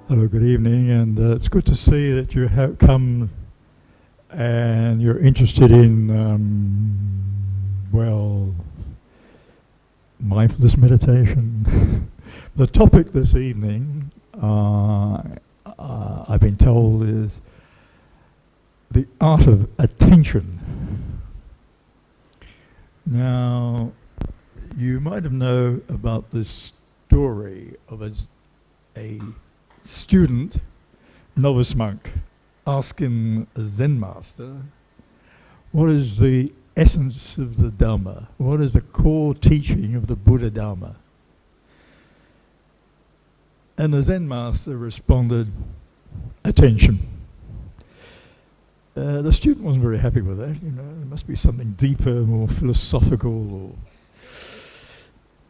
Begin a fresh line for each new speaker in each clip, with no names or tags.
Hello, good evening, and it's good to see that you have come and you're interested in, mindfulness meditation. The topic this evening, I've been told, is the art of attention. Now, you might have known about this story of a student, novice monk, asking a Zen master, what is the essence of the Dhamma? What is the core teaching of the Buddha Dhamma? And the Zen master responded, attention. The student wasn't very happy with that. There must be something deeper, more philosophical.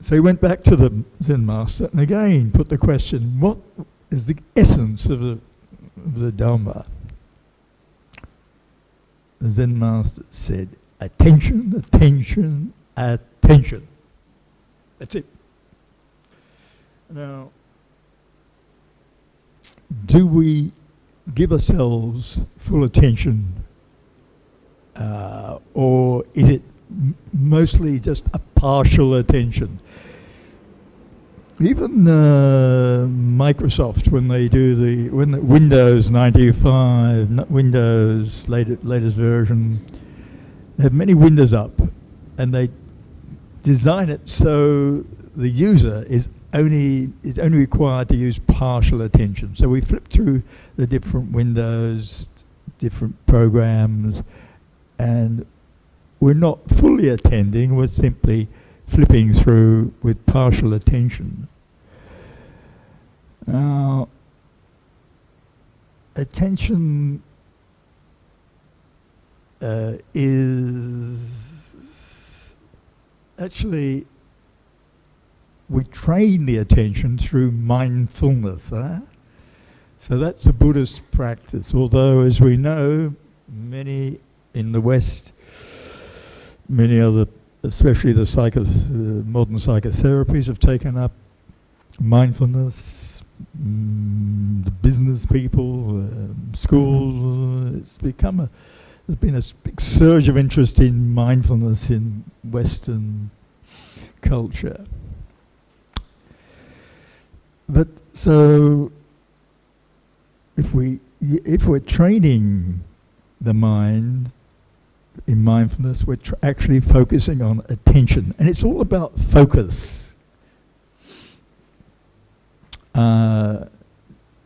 So he went back to the Zen master and again put the question, what is the essence of the Dhamma? The Zen master said, attention, attention, attention. That's it. Now, do we give ourselves full attention, or is it mostly just a partial attention? Even Microsoft, when they do when the Windows 95, Windows latest version, they have many windows up, and they design it so the user is only required to use partial attention. So we flip through the different windows, different programs, and we're not fully attending, we're simply flipping through with partial attention. Now, attention is actually, we train the attention through mindfulness. So that's a Buddhist practice, although as we know, many in the West, many other, especially the modern psychotherapies, have taken up mindfulness. The business people, school, there's been a big surge of interest in mindfulness in Western culture. But so, if we're training the mind in mindfulness, we're actually focusing on attention, and it's all about focus.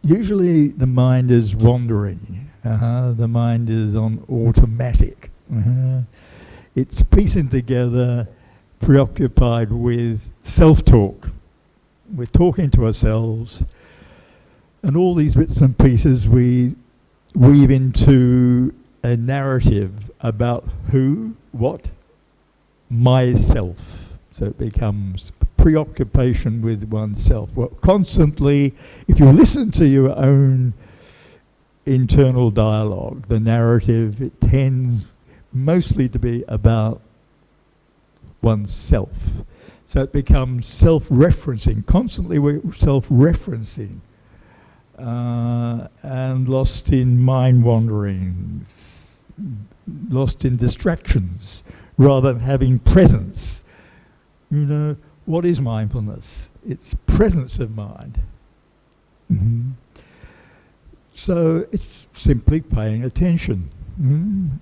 Usually the mind is wandering. The mind is on automatic. It's piecing together, preoccupied with self-talk. We're talking to ourselves, and all these bits and pieces we weave into a narrative about who, what, myself. So it becomes a preoccupation with oneself. Well, constantly, if you listen to your own internal dialogue, the narrative, it tends mostly to be about oneself. So it becomes self-referencing. Constantly we're self-referencing and lost in mind wanderings, lost in distractions, rather than having presence. What is mindfulness? It's presence of mind. So it's simply paying attention.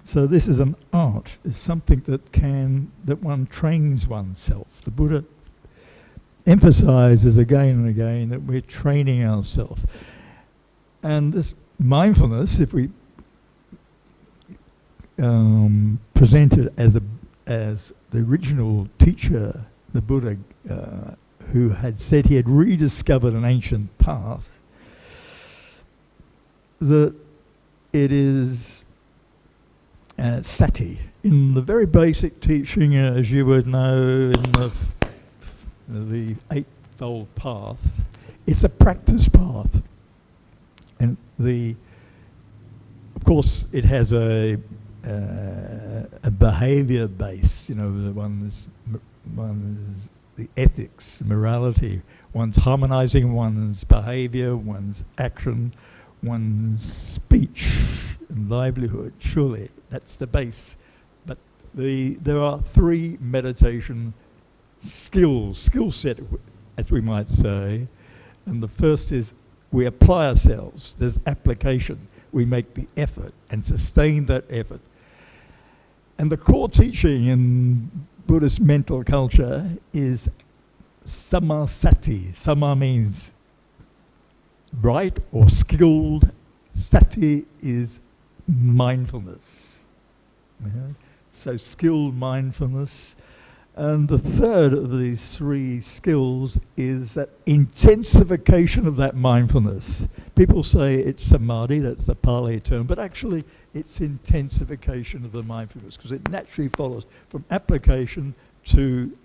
So this is an art. It's something that one trains oneself. The Buddha emphasizes again and again that we're training ourselves. And this mindfulness, if we present it as the original teacher, the Buddha, who had said he had rediscovered an ancient path, that it is sati. In the very basic teaching, as you would know, in the Eightfold Path, it's a practice path. And of course, it has a behavior base. One is the ethics, morality. One's harmonizing one's behavior, one's action, one's speech and livelihood. Surely that's the base. But there are 3 meditation skill set, as we might say. And the first is we apply ourselves. There's application. We make the effort and sustain that effort. And the core teaching in Buddhist mental culture is samasati. Sama means right or skilled. Sati is mindfulness. So skilled mindfulness. And the third of these 3 skills is that intensification of that mindfulness. People say it's samadhi, that's the Pali term, but actually it's intensification of the mindfulness, because it naturally follows from application to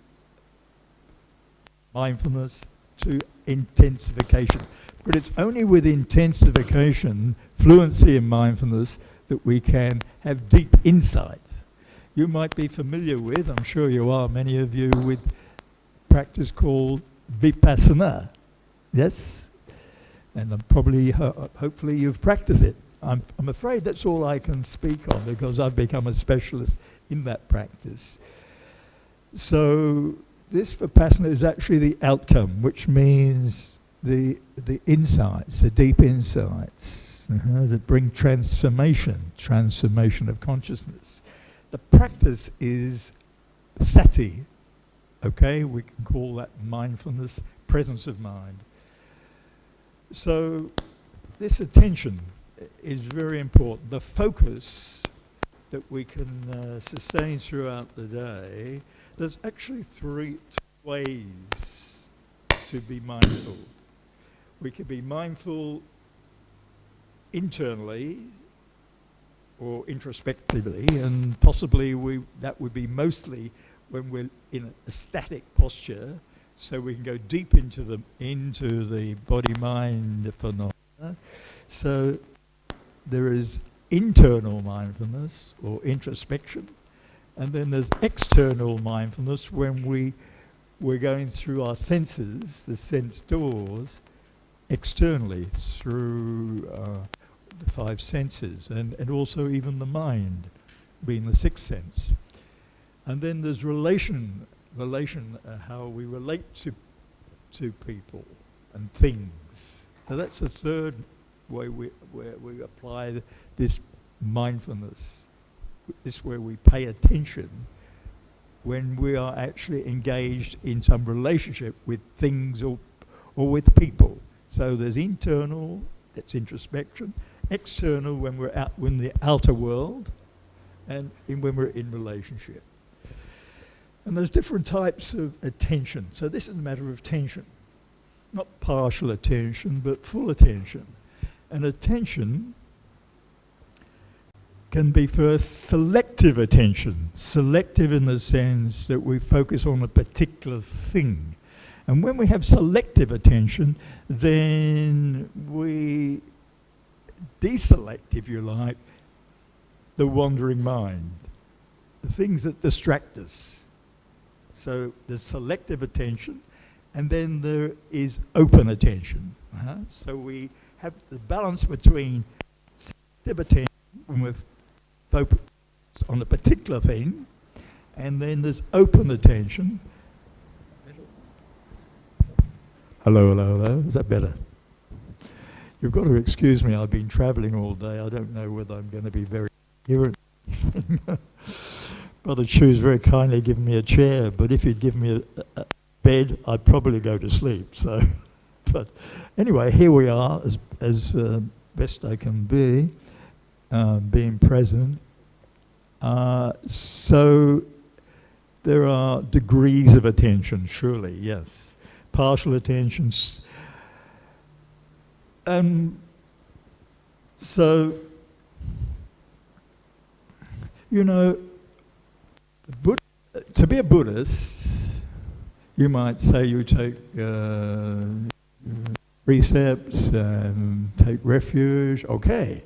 mindfulness to intensification. But it's only with intensification, fluency in mindfulness, that we can have deep insight. You might be familiar with, I'm sure you are, many of you, with practice called vipassana. Yes? And hopefully you've practiced it. I'm afraid that's all I can speak on, because I've become a specialist in that practice. So this vipassana is actually the outcome, which means the insights, the deep insights that bring transformation of consciousness. The practice is sati, okay? We can call that mindfulness, presence of mind. So this attention is very important. The focus that we can sustain throughout the day, there's actually 3 ways to be mindful. We can be mindful internally or introspectively, and possibly that would be mostly when we're in a static posture, so we can go deep into the body-mind phenomena. So there is internal mindfulness or introspection, and then there's external mindfulness when we're going through our senses, the sense doors, externally through the 5 senses, and also even the mind being the 6th sense. And then there's relation, how we relate to people and things. So that's the third way where we apply this mindfulness. This is where we pay attention when we are actually engaged in some relationship with things or with people. So there's internal, that's introspection. External, when we're out in the outer world, and when we're in relationship. And there's different types of attention. So this is a matter of attention. Not partial attention, but full attention. And attention can be first selective attention. Selective in the sense that we focus on a particular thing. And when we have selective attention, then we deselect, if you like, the wandering mind, the things that distract us. So there's selective attention, and then there is open attention. So we have the balance between selective attention when we're focused on a particular thing, and then there's open attention. Hello, hello, hello. Is that better? You've got to excuse me, I've been travelling all day. I don't know whether I'm going to be very coherent. Brother Chu's very kindly given me a chair, but if he'd given me a bed, I'd probably go to sleep. So, but anyway, here we are, as best I can be, being present. So there are degrees of attention, surely, yes. Partial attention. So, you know, to be a Buddhist, you might say you take precepts and take refuge, okay.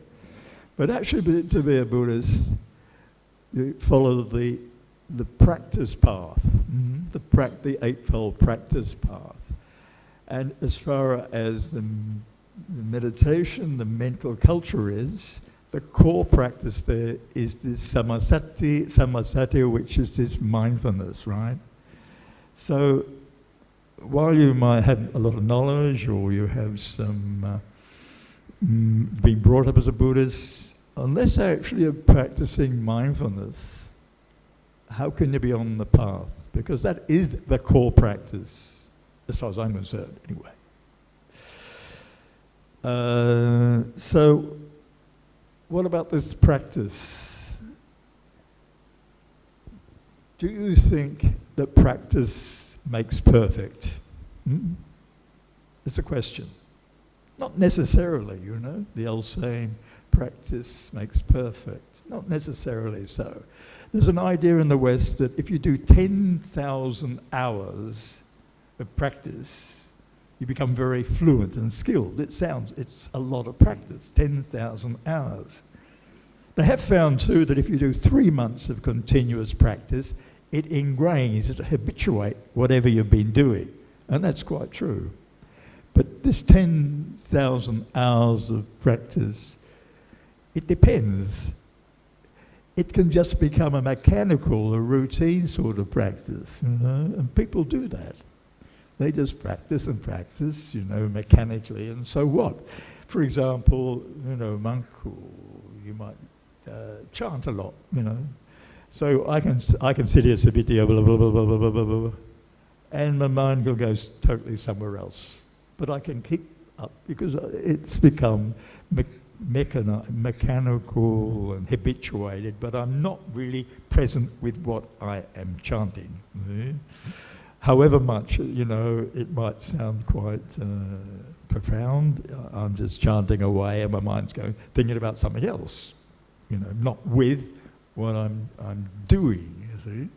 But actually, to be a Buddhist, you follow the the practice path, the Eightfold Practice Path. And as far as the meditation, the mental culture is, the core practice there is this samasati, which is this mindfulness, right? So while you might have a lot of knowledge, or you have some being brought up as a Buddhist, unless you actually are practicing mindfulness, how can you be on the path? Because that is the core practice, as far as I'm concerned, anyway. So, what about this practice? Do you think that practice makes perfect? It's a question. Not necessarily, you know, the old saying, practice makes perfect. Not necessarily so. There's an idea in the West that if you do 10,000 hours of practice, you become very fluent and skilled. It's a lot of practice, 10,000 hours. They have found too that if you do 3 months of continuous practice, it ingrains, it habituates whatever you've been doing. And that's quite true. But this 10,000 hours of practice, it depends. It can just become a mechanical, a routine sort of practice, you know, and people do that. They just practice and practice, you know, mechanically, and so what? For example, you know, monk, you might chant a lot, you know. So I can sit here, blah, blah, blah, blah, blah, blah, blah, blah, and my mind goes totally somewhere else. But I can keep up because it's become mechanical and habituated, but I'm not really present with what I am chanting. See? However much, you know, it might sound quite profound, I'm just chanting away and my mind's thinking about something else, you know, not with what I'm doing, you see.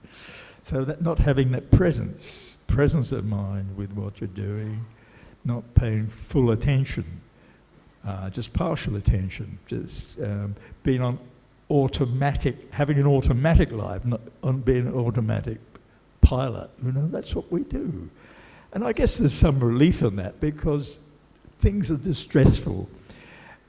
So that not having that presence of mind with what you're doing, not paying full attention, just partial attention, just being on automatic, having an automatic life, not on being an automatic pilot, you know, that's what we do. And I guess there's some relief in that because things are distressful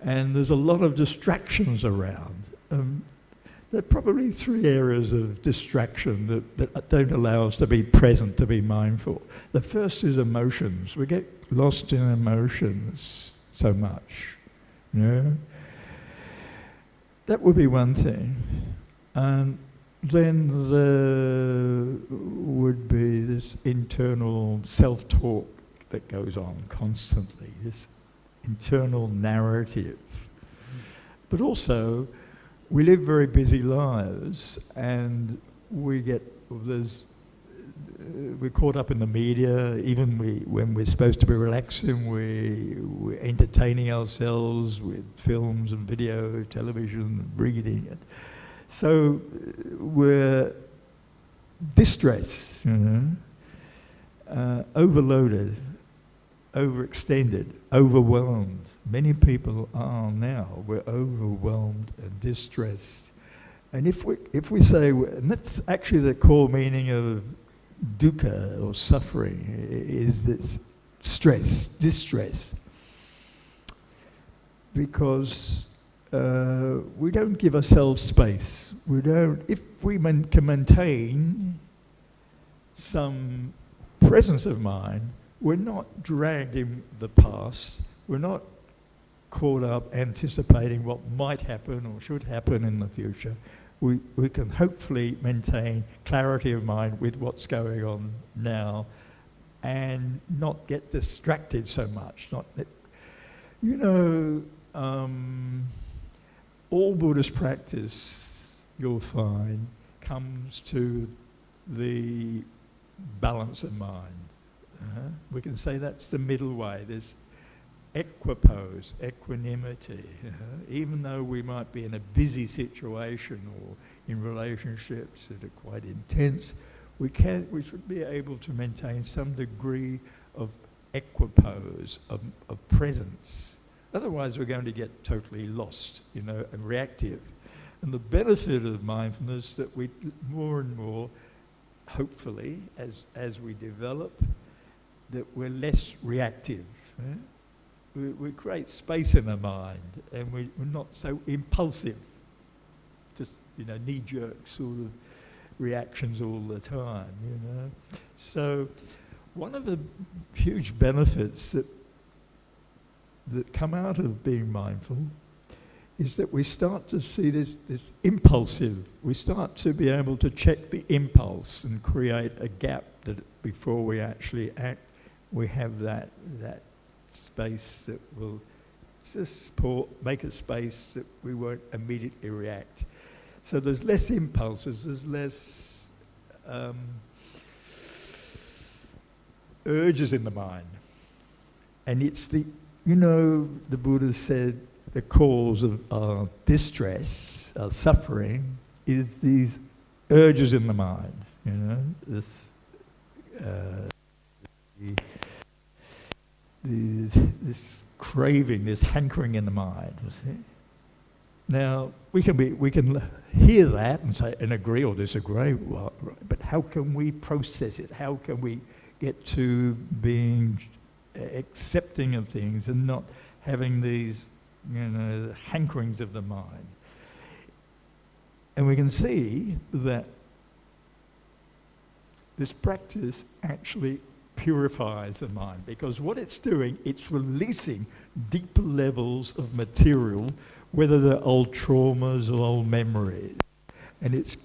and there's a lot of distractions around. There are probably 3 areas of distraction that don't allow us to be present, to be mindful. The first is emotions. We get lost in emotions so much, you know. That would be one thing. And then there would be this internal self-talk that goes on constantly, this internal narrative. But also, we live very busy lives and we're caught up in the media, even when we're supposed to be relaxing, we're entertaining ourselves with films and video, television, reading it. So we're distressed, you know, overloaded, overextended, overwhelmed. Many people are now. We're overwhelmed and distressed. And if we say, and that's actually the core meaning of dukkha or suffering, is this stress, distress. Because we don't give ourselves space. We don't. If we can maintain some presence of mind, we're not dragged in the past. We're not caught up anticipating what might happen or should happen in the future. We can hopefully maintain clarity of mind with what's going on now, and not get distracted so much. You know. All Buddhist practice, you'll find, comes to the balance of mind. We can say that's the middle way. There's equipoise, equanimity. Even though we might be in a busy situation or in relationships that are quite intense, we should be able to maintain some degree of equipoise, of presence. Otherwise, we're going to get totally lost, you know, and reactive. And the benefit of mindfulness that we more and more, hopefully, as we develop, that we're less reactive. Right? We create space in the mind, and we're not so impulsive, just knee-jerk sort of reactions all the time. So one of the huge benefits that come out of being mindful is that we start to see this impulsive. We start to be able to check the impulse and create a gap that before we actually act, we have that space that will support, make a space that we won't immediately react. So there's less impulses, there's less urges in the mind. And it's the Buddha said the cause of our distress, our suffering, is these urges in the mind. This craving, this hankering in the mind. You see? Now we can hear that and say and agree or disagree, but how can we process it? How can we get to being accepting of things and not having these hankerings of the mind? And we can see that this practice actually purifies the mind, because what it's doing, it's releasing deeper levels of material, whether they're old traumas or old memories. And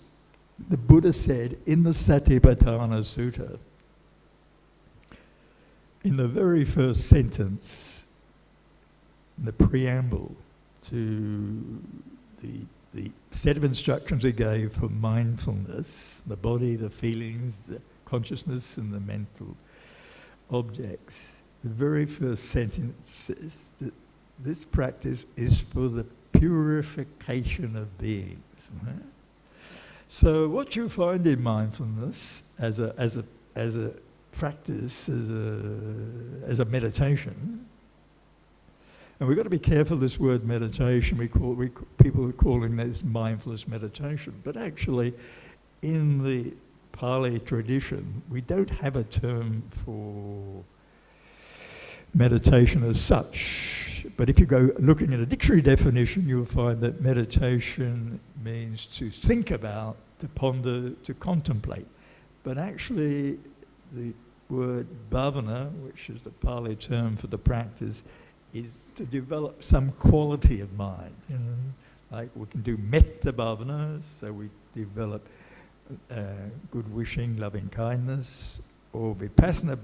the Buddha said in the Satipatthana Sutta, in the very first sentence, in the preamble to the set of instructions he gave for mindfulness, the body, the feelings, the consciousness, and the mental objects, the very first sentence says that this practice is for the purification of beings. Right? So what you find in mindfulness as a practice, as a meditation, and we've got to be careful this word meditation. People are calling this mindfulness meditation, but actually in the Pali tradition, we don't have a term for meditation as such. But if you go looking at a dictionary definition, you'll find that meditation means to think about, to ponder, to contemplate. But actually, the word bhavana, which is the Pali term for the practice, is to develop some quality of mind. Like we can do metta bhavana, so we develop good wishing, loving kindness, or vipassana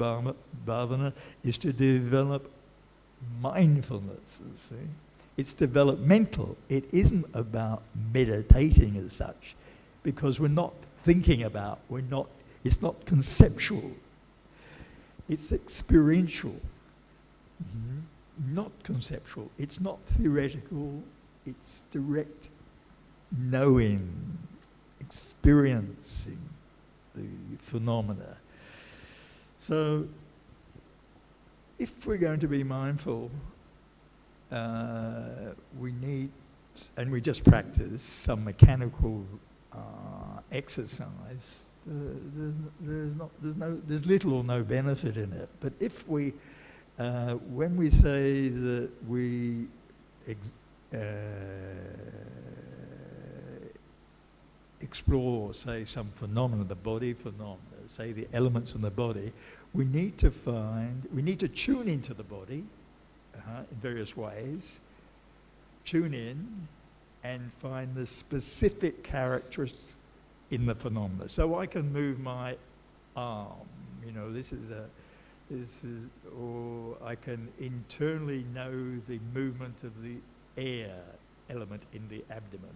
bhavana is to develop mindfulness. You see, it's developmental. It isn't about meditating as such, because we're not thinking about. It's not conceptual. It's experiential, not conceptual. It's not theoretical. It's direct knowing, experiencing the phenomena. So if we're going to be mindful, we need, and we just practice some mechanical exercise. There's little or no benefit in it. But if we, when we say that we explore, say, some phenomena, the body phenomena, say the elements in the body, we need to tune into the body in various ways, tune in and find the specific characteristics in the phenomena. So I can move my arm, or I can internally know the movement of the air element in the abdomen.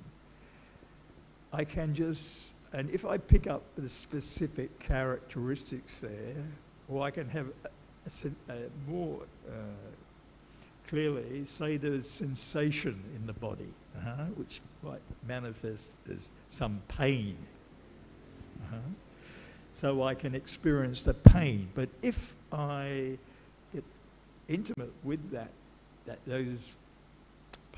I can just, and if I pick up the specific characteristics there, or I can have more clearly say there's sensation in the body, which might manifest as some pain. So I can experience the pain. But if I get intimate with those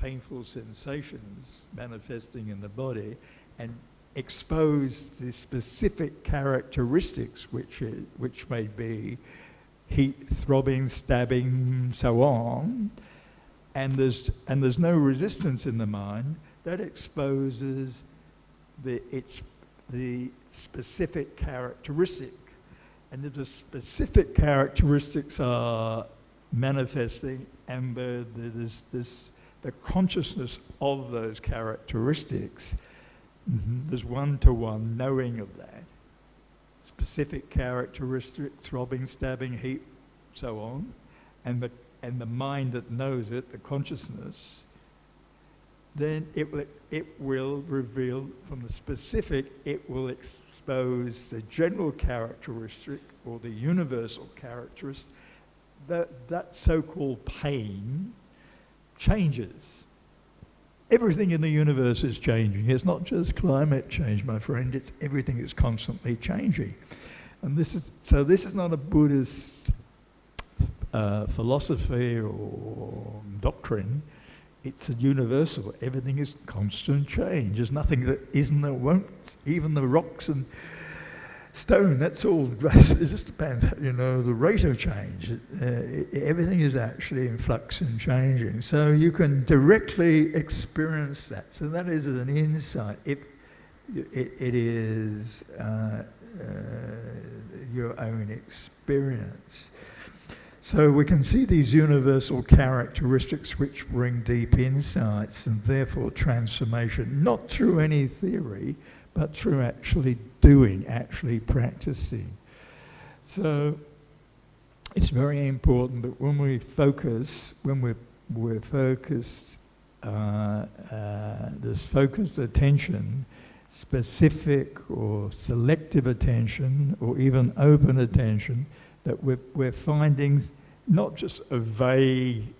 painful sensations manifesting in the body and expose the specific characteristics which may be heat, throbbing, stabbing, so on, and there's no resistance in the mind, that exposes the specific characteristic. And if the specific characteristics are manifesting and there's the consciousness of those characteristics, there's one-to-one knowing of that. Specific characteristic, throbbing, stabbing, heat, so on, and the mind that knows it, the consciousness, then it will reveal from the specific, it will expose the general characteristic or the universal characteristic. That so-called pain changes. Everything in the universe is changing. It's not just climate change, my friend. It's everything is constantly changing. And this is not a Buddhist philosophy or doctrine. It's a universal. Everything is constant change. There's nothing that isn't or won't. Even the rocks and stone, that's all, it just depends, the rate of change. Everything is actually in flux and changing. So you can directly experience that. So that is an insight. If it is your own experience. So we can see these universal characteristics which bring deep insights and therefore transformation, not through any theory, but through actually doing, actually practicing. So it's very important that when we focus, we're focused, this focused attention, specific or selective attention, or even open attention, that we're finding not just a vague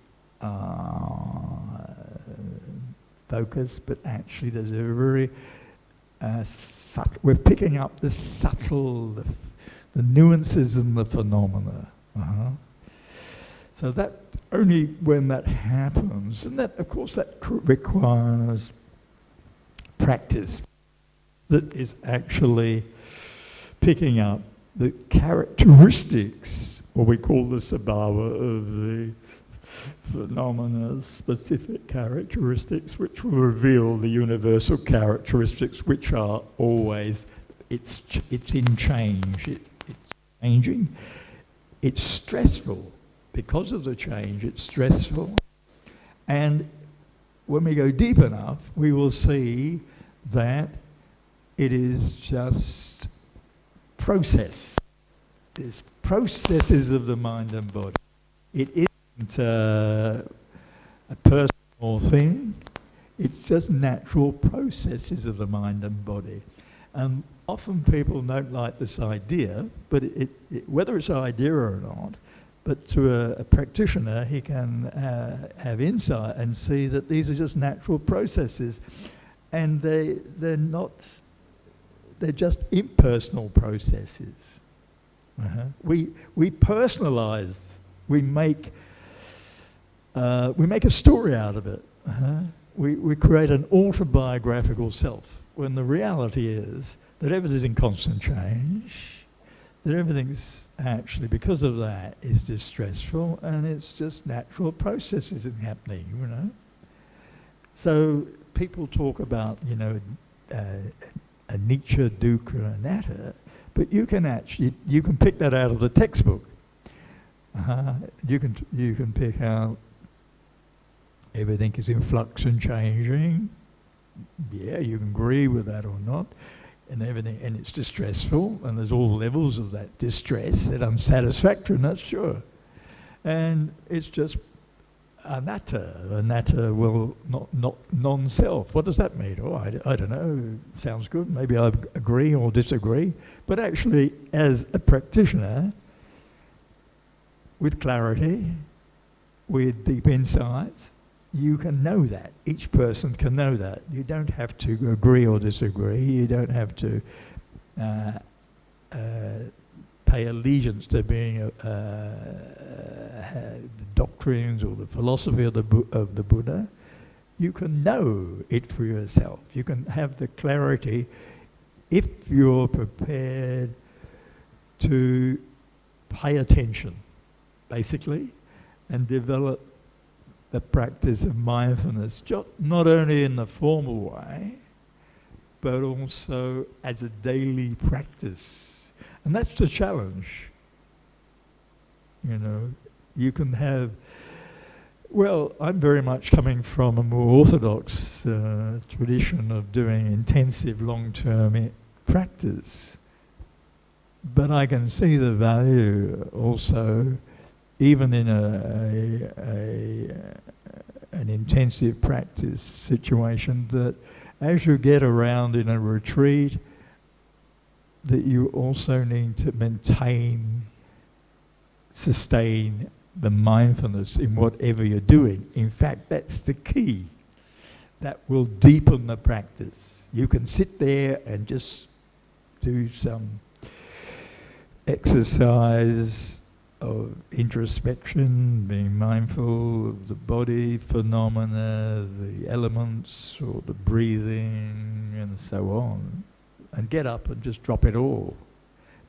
focus, but actually there's a very we're picking up the subtle, the nuances in the phenomena. So that only when that happens, and that, of course, that requires practice. That is actually picking up the characteristics, what we call the sabhava of the phenomena, specific characteristics, which will reveal the universal characteristics, which are always, it's in change, it's changing. It's stressful. Because of the change, it's stressful. And when we go deep enough, we will see that it is just process. There's processes of the mind and body. It isn't a personal thing. It's just natural processes of the mind and body. And often people don't like this idea, but whether it's an idea or not, but to a practitioner, he can have insight and see that these are just natural processes, and they're just impersonal processes. We personalize. We make a story out of it. We create an autobiographical self, when the reality is that everything's in constant change, that everything's actually, because of that, is distressful, and it's just natural processes happening, So people talk about, anicca, dukkha, anatta, but you can pick that out of the textbook. You can pick out everything is in flux and changing. Yeah, you can agree with that or not. And everything, and it's distressful, and there's all levels of that distress, that unsatisfactory, and that's sure. And it's just anatta, well, not non-self. What does that mean? Oh, I don't know, sounds good, maybe I agree or disagree. But actually, as a practitioner, with clarity, with deep insights, you can know that. Each person can know that. You don't have to agree or disagree. You don't have to pay allegiance to being the doctrines or the philosophy of the Buddha. you can know it for yourself. You can have the clarity if you're prepared to pay attention, basically, and develop the practice of mindfulness, not only in the formal way, but also as a daily practice. And that's the challenge. You know, you can have, well, I'm very much coming from a more orthodox tradition of doing intensive long-term practice. But I can see the value also, even in an intensive practice situation, that as you get around in a retreat, that you also need to maintain, sustain the mindfulness in whatever you're doing. In fact, that's the key. That will deepen the practice. You can sit there and just do some exercise of introspection, being mindful of the body phenomena, the elements, or the breathing, and so on, and get up and just drop it all.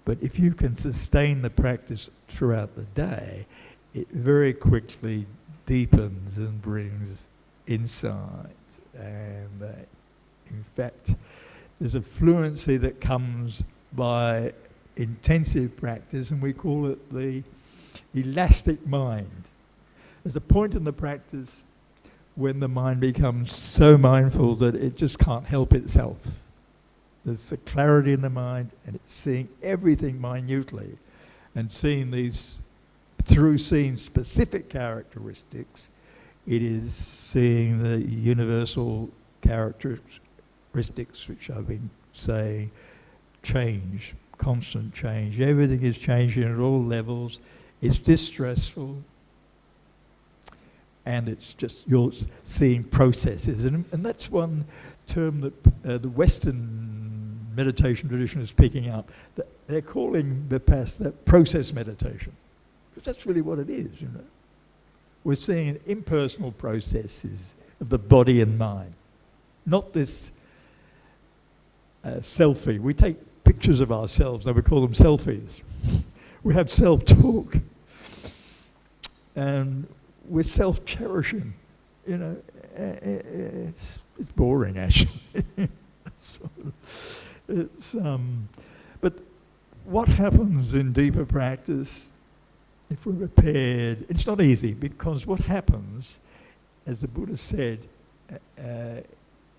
But if you can sustain the practice throughout the day, it very quickly deepens and brings insight. And in fact, there's a fluency that comes by intensive practice, and we call it the elastic mind. There's a point in the practice when the mind becomes so mindful that it just can't help itself. There's a clarity in the mind, and it's seeing everything minutely, and seeing these, through seeing specific characteristics, it is seeing the universal characteristics which I've been saying, change, constant change. Everything is changing at all levels. It's distressful, and it's just, you're seeing processes. And that's one term that the Western meditation tradition is picking up. They're calling Vipassana process meditation, because that's really what it is, you know. We're seeing impersonal processes of the body and mind, not this selfie. We take pictures of ourselves, now we call them selfies. We have self-talk, and we're self-cherishing. You know, it's boring actually. But what happens in deeper practice, if we're prepared, it's not easy, because what happens, as the Buddha said,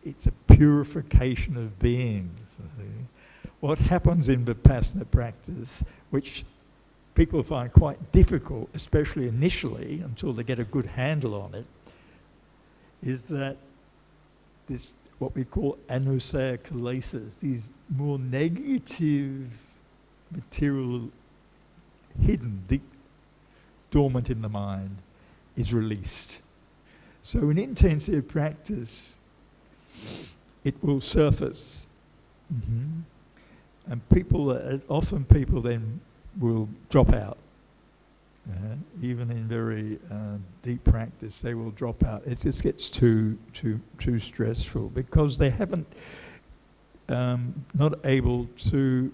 it's a purification of beings. What happens in Vipassana practice, which people find quite difficult, especially initially, until they get a good handle on it, is that this, what we call anusaya kilesas, these more negative material hidden, deep, dormant in the mind, is released. So in intensive practice, it will surface. And often people then will drop out. Even in very deep practice, they will drop out. It just gets too stressful, because they haven't, not able to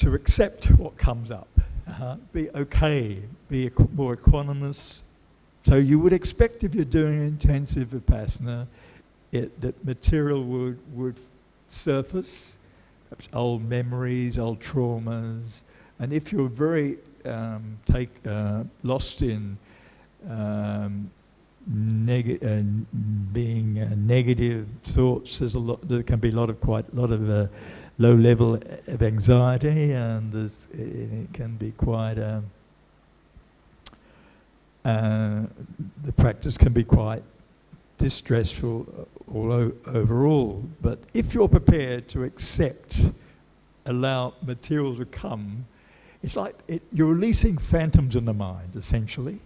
accept what comes up. Be okay, be more equanimous. So you would expect, if you're doing intensive Vipassana, that material would surface, perhaps old memories, old traumas, and if you're very lost in being negative thoughts, there can be a lot of low level of anxiety, and it can be quite the practice can be quite distressful overall. But if you're prepared to allow material to come, it's like you're releasing phantoms in the mind, essentially.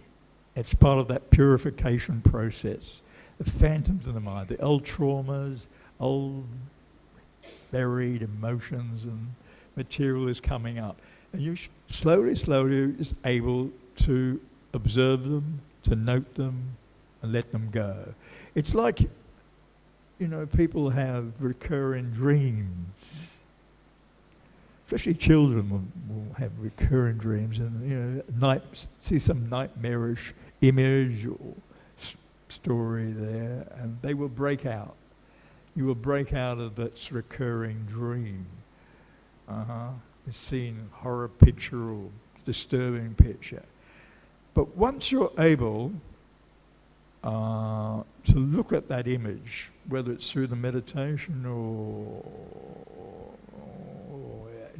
It's part of that purification process. The phantoms in the mind, the old traumas, old buried emotions, and material is coming up. And you slowly is able to observe them, to note them and let them go. It's like, people have recurring dreams. Especially children will have recurring dreams and, see some nightmarish image or story there, and they will break out. You will break out of that recurring dream. Seeing horror picture or disturbing picture. But once you're able to look at that image, whether it's through the meditation or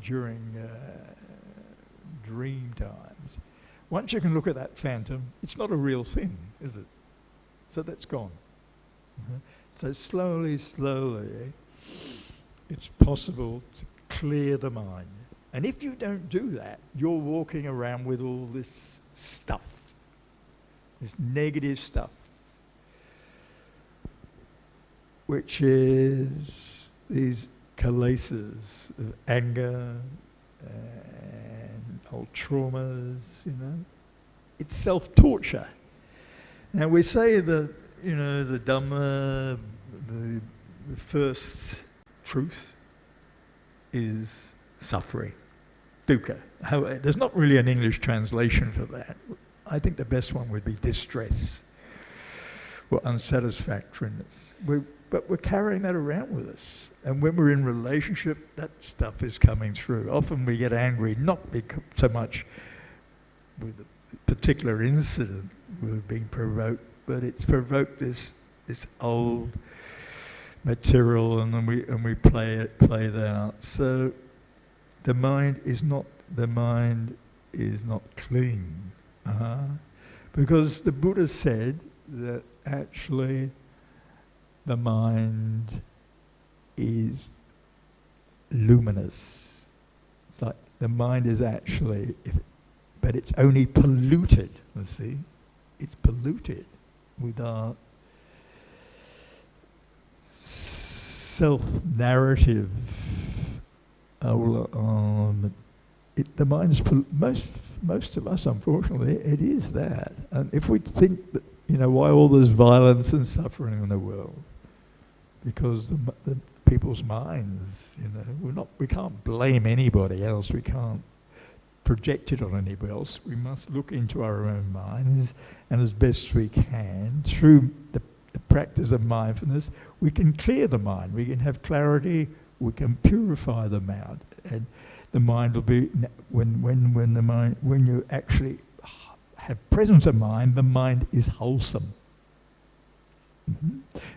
during dream times, once you can look at that phantom, it's not a real thing, is it? So that's gone. So slowly, it's possible to clear the mind. And if you don't do that, you're walking around with all this stuff, this negative stuff, which is these kilesas of anger and old traumas, It's self-torture. Now we say that, the Dhamma, the first truth is suffering, dukkha. There's not really an English translation for that. I think the best one would be distress or unsatisfactoriness. But we're carrying that around with us. And when we're in relationship, that stuff is coming through. Often we get angry, not so much with a particular incident we're being provoked, but it's provoked this old material, and then we play it out. So the mind is not clean, because the Buddha said that actually the mind is luminous. It's like the mind is actually, but it's only polluted. You see, it's polluted with our self-narrative. The mind's most of us, unfortunately, it is that. And if we think that, why all this violence and suffering in the world, because the people's minds, we can't blame anybody else. We can't project it on anybody else. We must look into our own minds, and as best we can, through the practice of mindfulness, we can clear the mind. We can have clarity. We can purify the mind, and the mind will be when you actually have presence of mind, the mind is wholesome.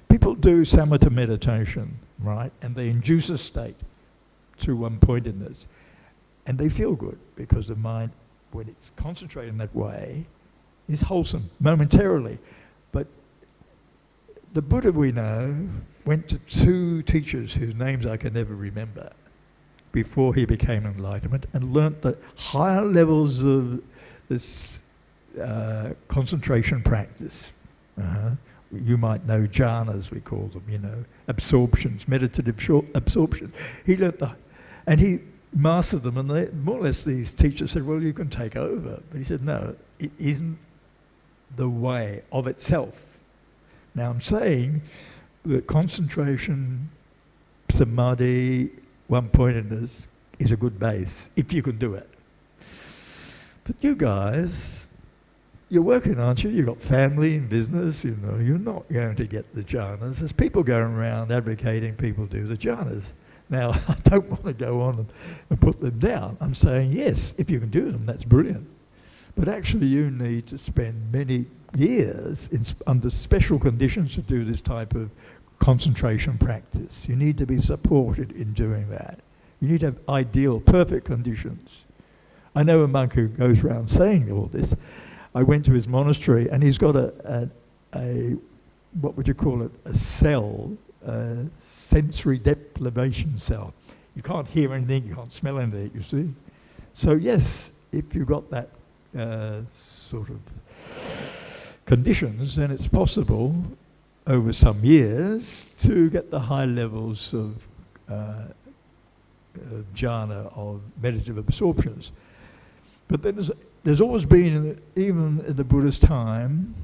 People do samatha meditation, right, and they induce a state through one-pointedness, and they feel good because the mind, when it's concentrated in that way, is wholesome momentarily. But the Buddha we know went to two teachers whose names I can never remember before he became enlightenment, and learnt the higher levels of this concentration practice. You might know jhanas, we call them, absorptions, meditative absorptions. He learnt and he mastered them, and more or less these teachers said, well, you can take over. But he said, no, it isn't the way of itself. Now I'm saying that concentration, samadhi, one-pointedness is a good base, if you can do it. But you guys, you're working, aren't you? You've got family and business, you're not going to get the jhanas. There's people going around advocating people do the jhanas. Now, I don't want to go on and put them down. I'm saying, yes, if you can do them, that's brilliant. But actually you need to spend many years under special conditions to do this type of concentration practice. You need to be supported in doing that. You need to have ideal, perfect conditions. I know a monk who goes around saying all this. I went to his monastery, and he's got a what would you call it, a cell, a sensory deprivation cell. You can't hear anything, you can't smell anything, you see. So yes, if you've got that sort of conditions, then it's possible over some years to get the high levels of jhana, of meditative absorptions. But then there's always been, even in the Buddhist time,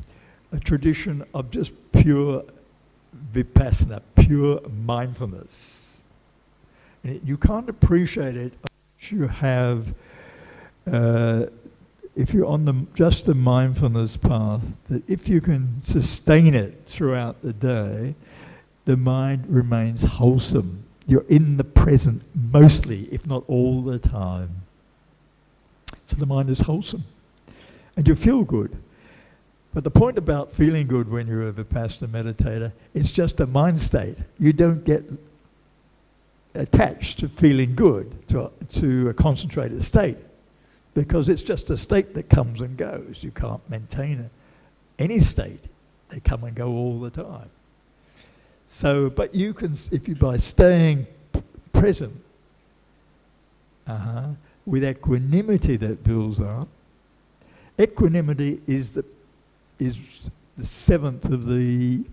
a tradition of just pure vipassana, pure mindfulness. And you can't appreciate it unless you have, if you're on just the mindfulness path, that if you can sustain it throughout the day, the mind remains wholesome. You're in the present mostly, if not all the time. So the mind is wholesome. And you feel good. But the point about feeling good when you're a Vipassana meditator, it's just a mind state. You don't get attached to feeling good, to a concentrated state, because it's just a state that comes and goes. You can't maintain any state. They come and go all the time. So, but you can, if you, by staying present, with equanimity that builds up. Equanimity is the seventh of the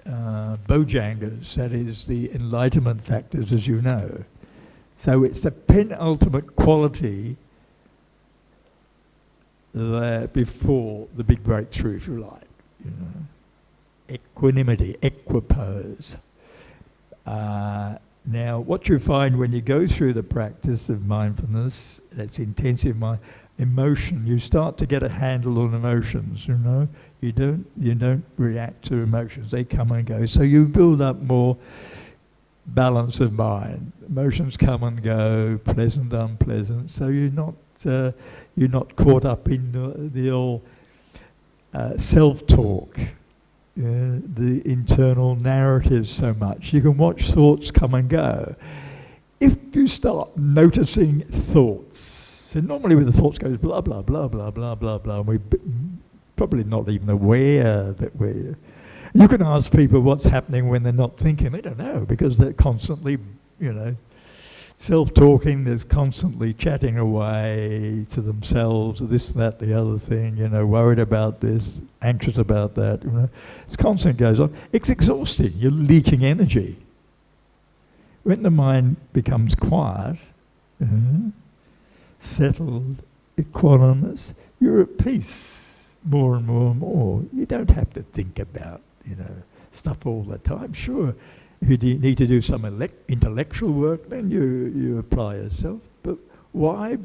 Bojjhangas, that is the enlightenment factors, as you know. So it's the penultimate quality there before the big breakthrough, if you like. You know, equanimity, equipoise. Now, what you find when you go through the practice of mindfulness, that's intensive emotion, you start to get a handle on emotions. You know, you don't react to emotions; they come and go. So you build up more balance of mind. Emotions come and go, pleasant, unpleasant. So you're not caught up in the old self-talk. The internal narrative so much. You can watch thoughts come and go. If you start noticing thoughts, so normally when the thoughts goes blah, blah, blah, blah, blah, blah, blah, and we're probably not even aware that we're... You can ask people what's happening when they're not thinking. They don't know, because they're constantly, self-talking, there's constantly chatting away to themselves, this, that, the other thing, worried about this, anxious about that. It's constant, goes on. It's exhausting. You're leaking energy. When the mind becomes quiet, settled, equanimous, you're at peace more and more and more. You don't have to think about, stuff all the time. Sure, if you need to do some intellectual work, then you apply yourself. But why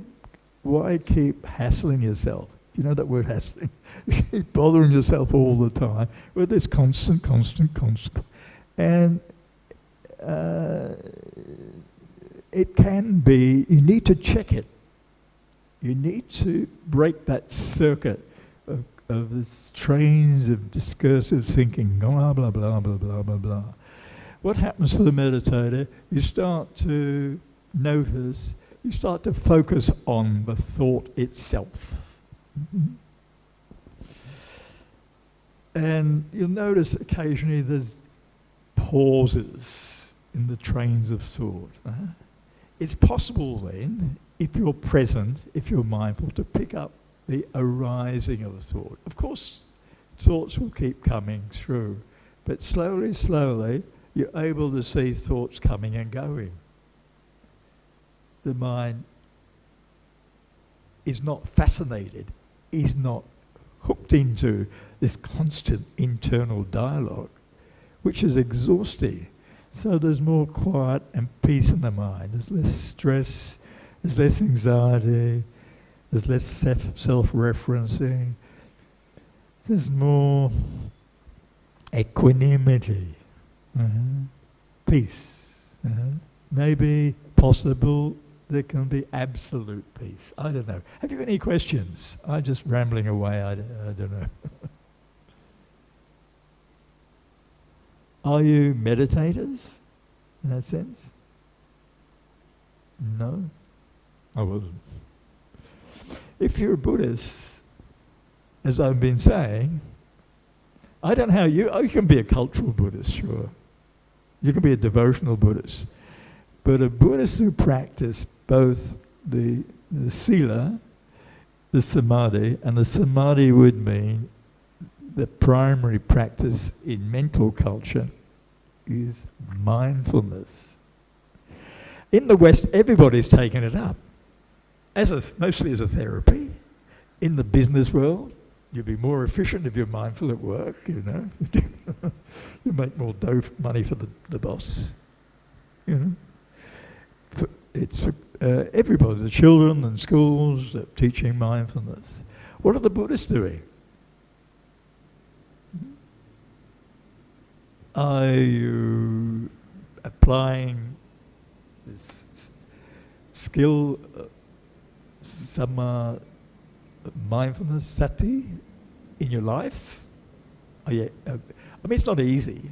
keep hassling yourself? You know that word hassling? You keep bothering yourself all the time with this constant. And it can be, you need to check it. You need to break that circuit of this trains of discursive thinking, blah, blah, blah, blah, blah, blah, blah. What happens to the meditator? You start to notice, you start to focus on the thought itself. And you'll notice occasionally there's pauses in the trains of thought. It's possible then, if you're present, if you're mindful, to pick up the arising of a thought. Of course, thoughts will keep coming through, but slowly, you're able to see thoughts coming and going. The mind is not fascinated, is not hooked into this constant internal dialogue, which is exhausting. So there's more quiet and peace in the mind. There's less stress, there's less anxiety, there's less self-referencing. There's more equanimity. Peace. Maybe possible there can be absolute peace. I don't know. Have you got any questions? I'm just rambling away. I don't know. Are you meditators in that sense? No, I wasn't. If you're a Buddhist, as I've been saying, I don't know how you can be a cultural Buddhist, sure. You can be a devotional Buddhist. But a Buddhist who practice both the sila, the samadhi, and the samadhi would mean the primary practice in mental culture is mindfulness. In the West, everybody's taken it up. mostly as a therapy. In the business world, you'll be more efficient if you're mindful at work, you know. You make more money for the boss, you know. It's for everybody, the children and schools, teaching mindfulness. What are the Buddhists doing? Are you applying this skill, mindfulness, sati, in your life? I mean, it's not easy.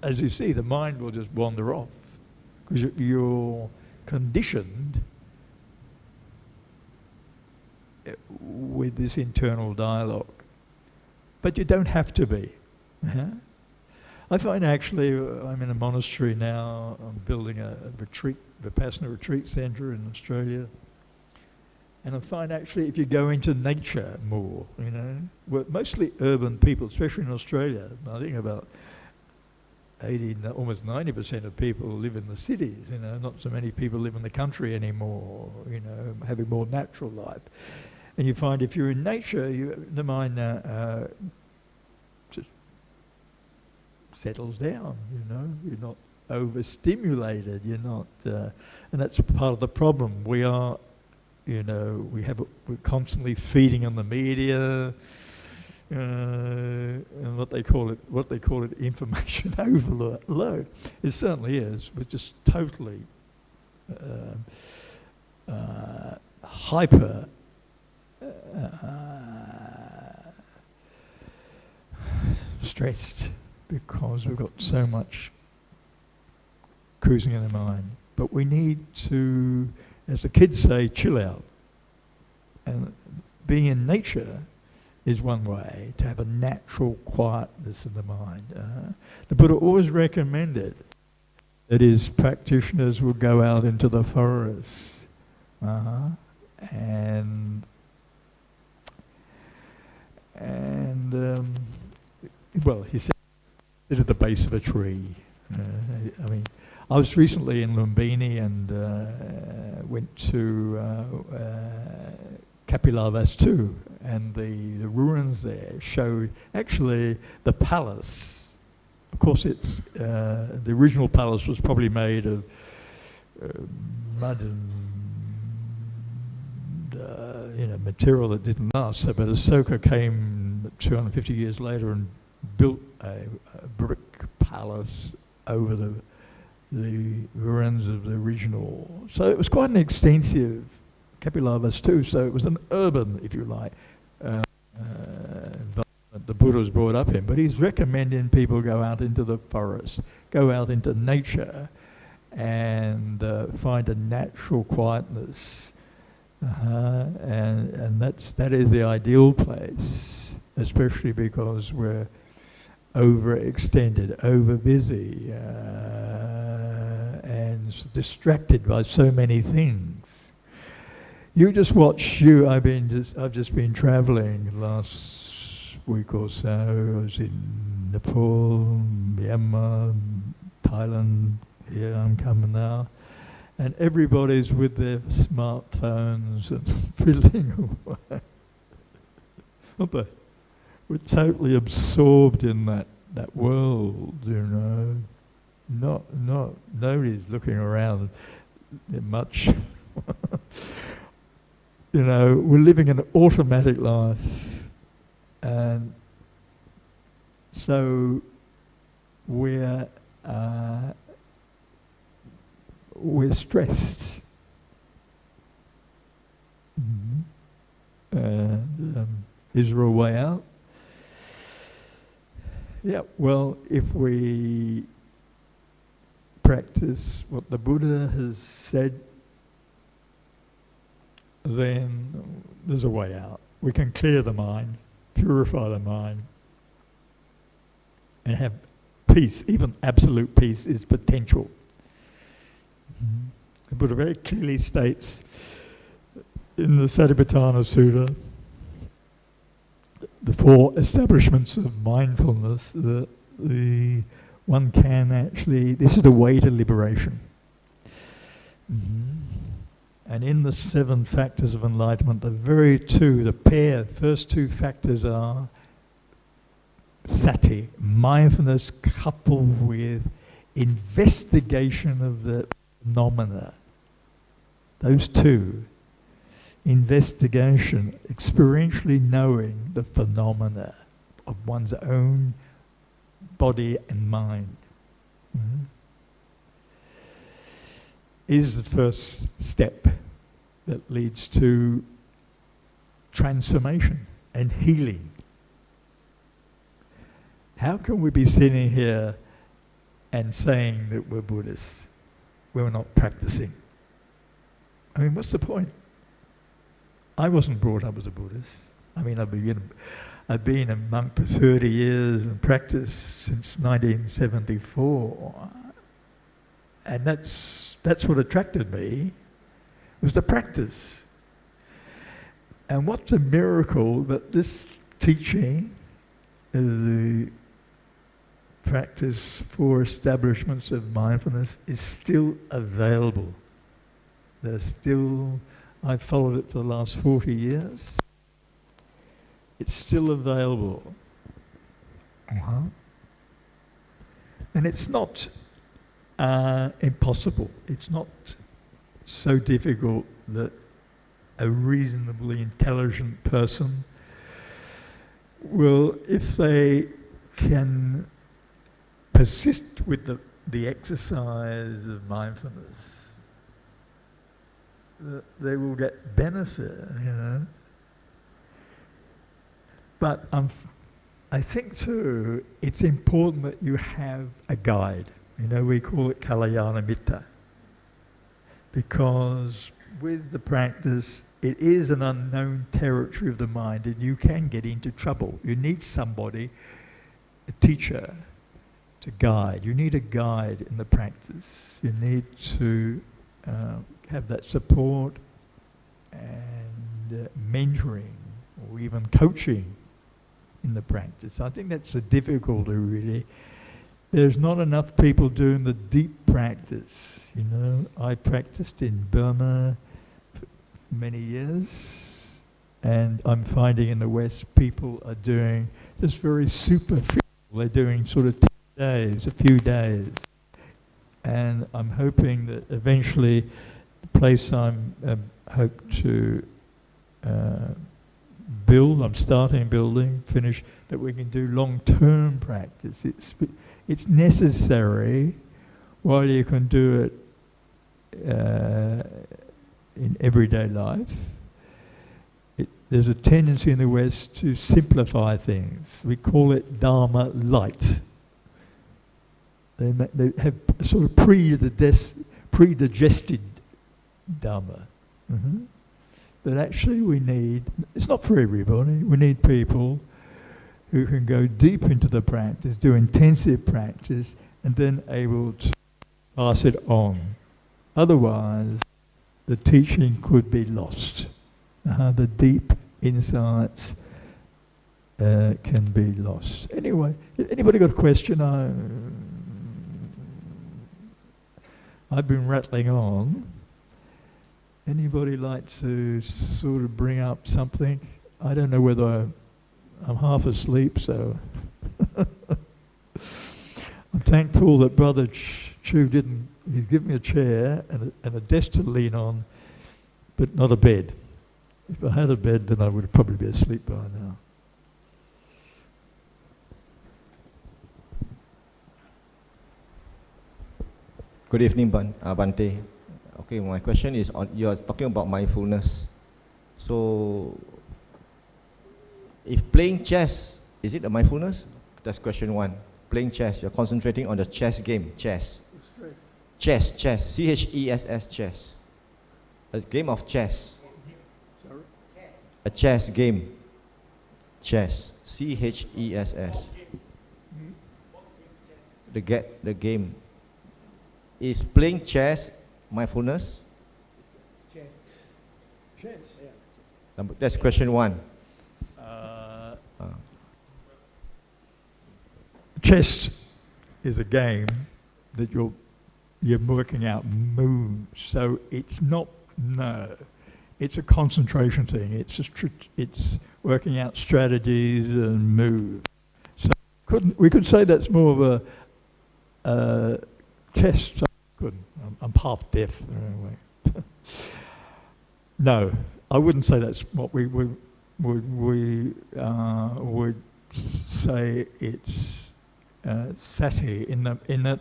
As you see, the mind will just wander off because you're conditioned with this internal dialogue. But you don't have to be. I find actually, I'm in a monastery now, I'm building a Vipassana retreat centre in Australia. And I find actually if you go into nature more, you know, we're mostly urban people, especially in Australia. I think about 80, almost 90% of people live in the cities, you know, not so many people live in the country anymore, you know, having more natural life. And you find if you're in nature, the mind just settles down, you know, you're not overstimulated, you're not, and that's part of the problem. We are, you know, we're constantly feeding on the media, and what they call it, information overload. It certainly is. We're just totally hyper stressed because we've got so much cruising in the mind. But we need to, as the kids say, chill out. And being in nature is one way to have a natural quietness in the mind. The Buddha always recommended that his practitioners would go out into the forest and well, he said sit at the base of a tree. I mean, I was recently in Lumbini and went to Kapilavastu, and the ruins there showed actually the palace. Of course, it's the original palace was probably made of mud and material that didn't last. So, but Ashoka came 250 years later and built a brick palace over the ruins of the original. So it was quite an extensive Kapilavastu. So it was an urban, if you like, environment the Buddha was brought up in. But he's recommending people go out into the forest, go out into nature, and find a natural quietness. And that is the ideal place, especially because we're overextended, over busy, and distracted by so many things. You just watch. I've just been travelling last week or so. I was in Nepal, Myanmar, Thailand. Here I'm coming now. And everybody's with their smartphones and fiddling away. Aren't they? We're totally absorbed in that world, you know. Nobody's looking around much. You know, we're living an automatic life, and so we're stressed. And is there a way out? Yeah, well, if we practice what the Buddha has said, then there's a way out. We can clear the mind, purify the mind, and have peace. Even absolute peace is potential. The Buddha very clearly states in the Satipatthana Sutta, the 4 establishments of mindfulness, the one can actually, this is the way to liberation. And in the 7 factors of enlightenment, the first two factors are sati, mindfulness coupled with investigation of the phenomena. Those two, investigation, experientially knowing the phenomena of one's own body and mind, is the first step that leads to transformation and healing. How can we be sitting here and saying that we're Buddhists when we're not practicing? I mean, what's the point? I wasn't brought up as a Buddhist. I mean, I've been a monk for 30 years and practiced since 1974. And that's what attracted me, was the practice. And what's a miracle that this teaching, the practice for establishments of mindfulness, is still available. I've followed it for the last 40 years. It's still available. And it's not impossible. It's not so difficult that a reasonably intelligent person will, if they can persist with the exercise of mindfulness, they will get benefit, But I think too, it's important that you have a guide. We call it Kalyana Mitta. Because with the practice, it is an unknown territory of the mind and you can get into trouble. You need somebody, a teacher, to guide. You need a guide in the practice. You need to have that support and mentoring or even coaching in the practice. I think that's the difficulty, really. There's not enough people doing the deep practice. I practiced in Burma for many years, and I'm finding in the West people are doing just very superficial. They're doing sort of 10 days, a few days. And I'm hoping that eventually the place I'm hope to build, I'm starting building, finish, that we can do long-term practice. It's necessary while you can do it in everyday life. There's a tendency in the West to simplify things. We call it Dharma light. They have a sort of pre-digested Dharma. But actually we need, it's not for everybody, we need people who can go deep into the practice, do intensive practice, and then able to pass it on. Otherwise, the teaching could be lost. The deep insights can be lost. Anyway, anybody got a question? I've been rattling on. Anybody like to sort of bring up something? I don't know whether I'm half asleep, so I'm thankful that Brother Chu didn't. He's given me a chair and a desk to lean on, but not a bed. If I had a bed, then I would probably be asleep by now.
Good evening, Bhante. Okay, my question is, you are talking about mindfulness. So, if playing chess, is it a mindfulness? That's question 1. Playing chess, you're concentrating on the chess game, chess. Chess, C-H-E-S-S, chess. A game of chess.
Sorry?
A chess game. Chess, C-H-E-S-S. The game. Is playing chess mindfulness?
Chess, yeah.
That's question 1.
Chess is a game that you're working out moves, so it's not No. It's a concentration thing. It's working out strategies and moves. So we could say that's more of a test. I'm half deaf anyway. No, I wouldn't say that's what we would say. It's sati in that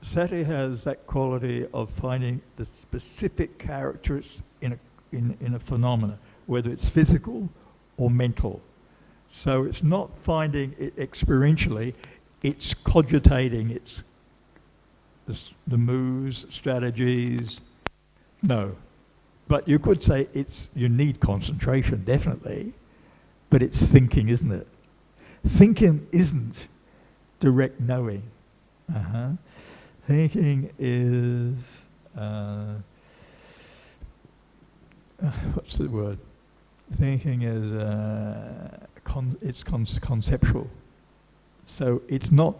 sati has that quality of finding the specific characteristics in a phenomena, whether it's physical or mental. So it's not finding it experientially, it's cogitating, it's the moves, strategies. No. But you could say you need concentration, definitely, but it's thinking, isn't it? Thinking isn't direct knowing. Thinking is, what's the word? Thinking is, it's conceptual. So it's not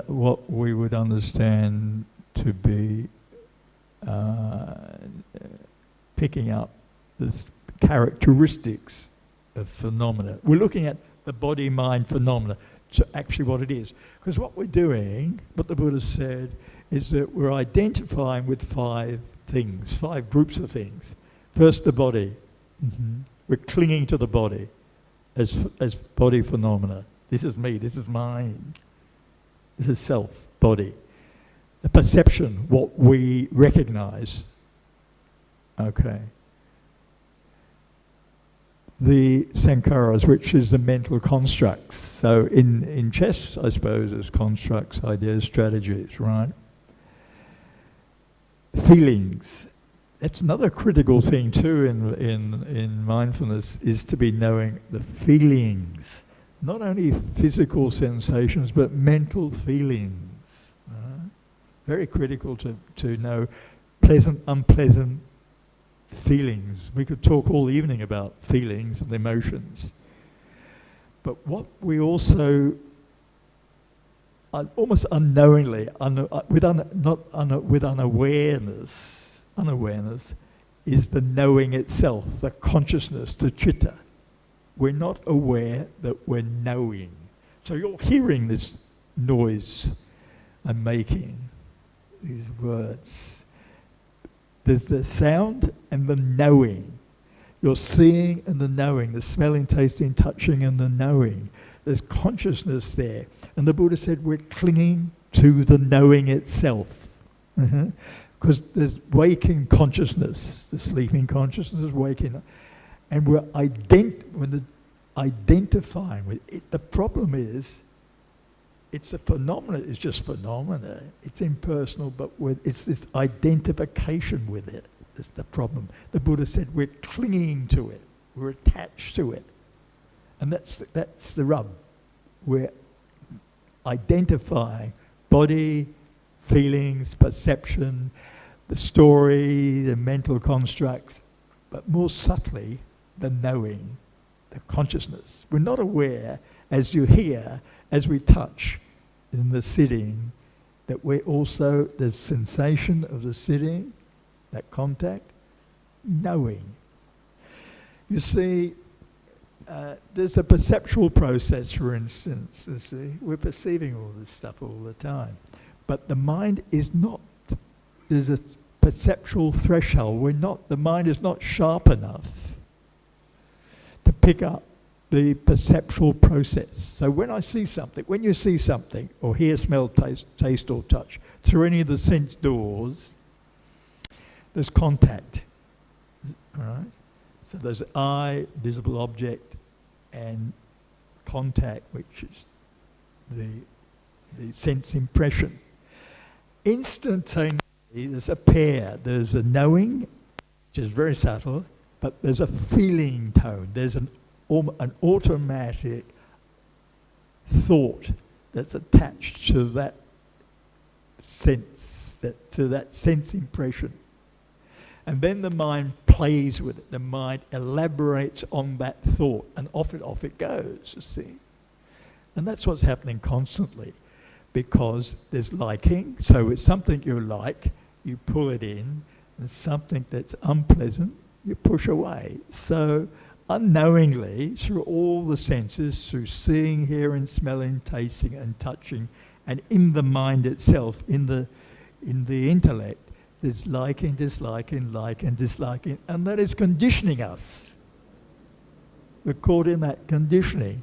what we would understand to be picking up the characteristics of phenomena. We're looking at the body-mind phenomena, so actually what it is. Because what we're doing, what the Buddha said, is that we're identifying with 5 things, 5 groups of things. First, the body. We're clinging to the body as body phenomena. This is me, this is mine. This is self, body. The perception, what we recognize. Okay. The sankharas, which is the mental constructs. So in chess, I suppose, there's constructs, ideas, strategies, right? Feelings. That's another critical thing too in mindfulness, is to be knowing the feelings. Not only physical sensations, but mental feelings. Very critical to know pleasant, unpleasant feelings. We could talk all evening about feelings and emotions. But what we also, almost unknowingly, with unawareness, is the knowing itself, the consciousness, the chitta. We're not aware that we're knowing. So you're hearing this noise I'm making, these words. There's the sound and the knowing. You're seeing and the knowing, the smelling, tasting, touching and the knowing. There's consciousness there. And the Buddha said we're clinging to the knowing itself. Because there's waking consciousness, the sleeping consciousness is waking up. And we're identifying with it. The problem is, it's a phenomenon, it's just phenomena. It's impersonal, but it's this identification with it. That's the problem. The Buddha said we're clinging to it. We're attached to it. And that's the rub. We're identifying body, feelings, perception, the story, the mental constructs, but more subtly, the knowing, the consciousness. We're not aware, as you hear, as we touch in the sitting, that we're also, the sensation of the sitting, that contact, knowing. You see, there's a perceptual process, for instance. You see, we're perceiving all this stuff all the time. But the mind is not, there's a perceptual threshold. The mind is not sharp enough to pick up the perceptual process. So when I see something, when you see something, or hear, smell, taste or touch, through any of the sense doors, there's contact, all right? So there's eye, visible object, and contact, which is the sense impression. Instantaneously, there's a pair. There's a knowing, which is very subtle, but there's a feeling tone. There's an automatic thought that's attached to that sense, to that sense impression. And then the mind plays with it. The mind elaborates on that thought, and off it goes, you see. And that's what's happening constantly, because there's liking. So it's something you like, you pull it in, and something that's unpleasant, you push away. So unknowingly, through all the senses, through seeing, hearing, smelling, tasting and touching, and in the mind itself, in the intellect, there's liking, disliking, like and disliking, and that is conditioning us. We're caught in that conditioning.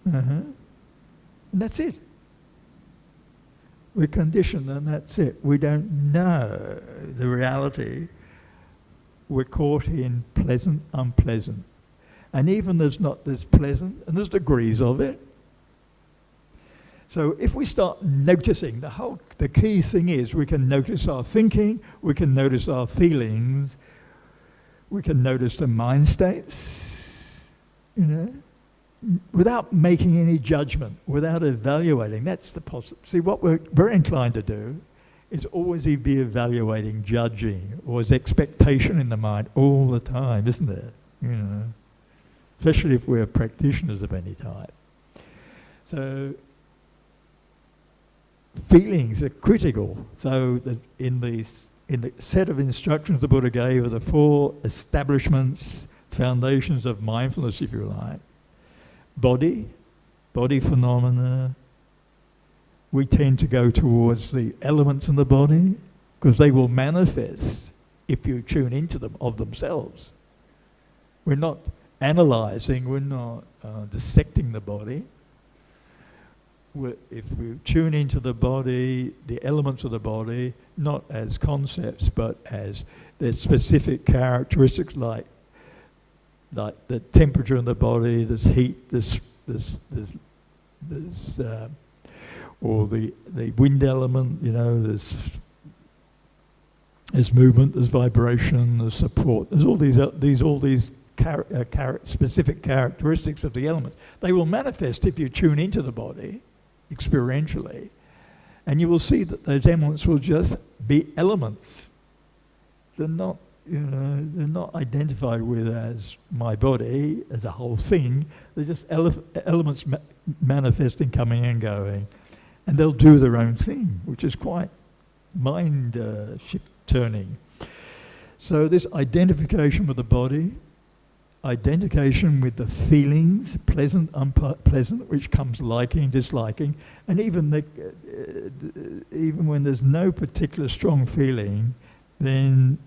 And that's it. We're conditioned and that's it. We don't know the reality. We're caught in pleasant, unpleasant. And even there's pleasant, and there's degrees of it. So if we start noticing, the key thing is we can notice our thinking, we can notice our feelings, we can notice the mind states, without making any judgment, without evaluating. That's the positive. See, what we're very inclined to do is always be evaluating, judging, or there's expectation in the mind all the time, isn't there? Especially if we're practitioners of any type. So feelings are critical. So in the set of instructions the Buddha gave are the 4 establishments, foundations of mindfulness, if you like. Body phenomena. We tend to go towards the elements in the body because they will manifest if you tune into them of themselves. We're not analyzing, we're not dissecting the body. If we tune into the body, the elements of the body, not as concepts, but as their specific characteristics, like the temperature in the body, there's heat, or the wind element, there's movement, there's vibration, there's support. There's all these specific characteristics of the elements. They will manifest if you tune into the body experientially, and you will see that those elements will just be elements. They're not, they're not identified with as my body, as a whole thing. They're just elements manifesting, coming and going, and they'll do their own thing, which is quite mind shift turning. So this identification with the body, identification with the feelings, pleasant, unpleasant, which comes liking, disliking, and even when there's no particular strong feeling, then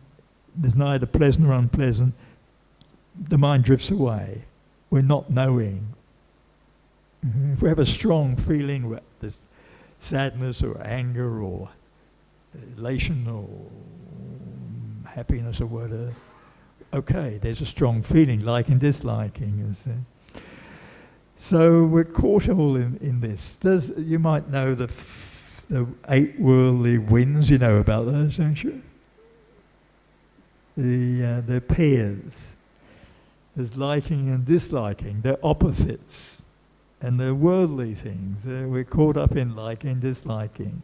there's neither pleasant or unpleasant, the mind drifts away. We're not knowing. If we have a strong feeling, there's sadness or anger or elation or happiness or whatever, okay, there's a strong feeling, liking, disliking. So we're caught all in this. You might know the 8 worldly winds, you know about those, don't you? They're pairs. There's liking and disliking. They're opposites. And they're worldly things. We're caught up in liking and disliking.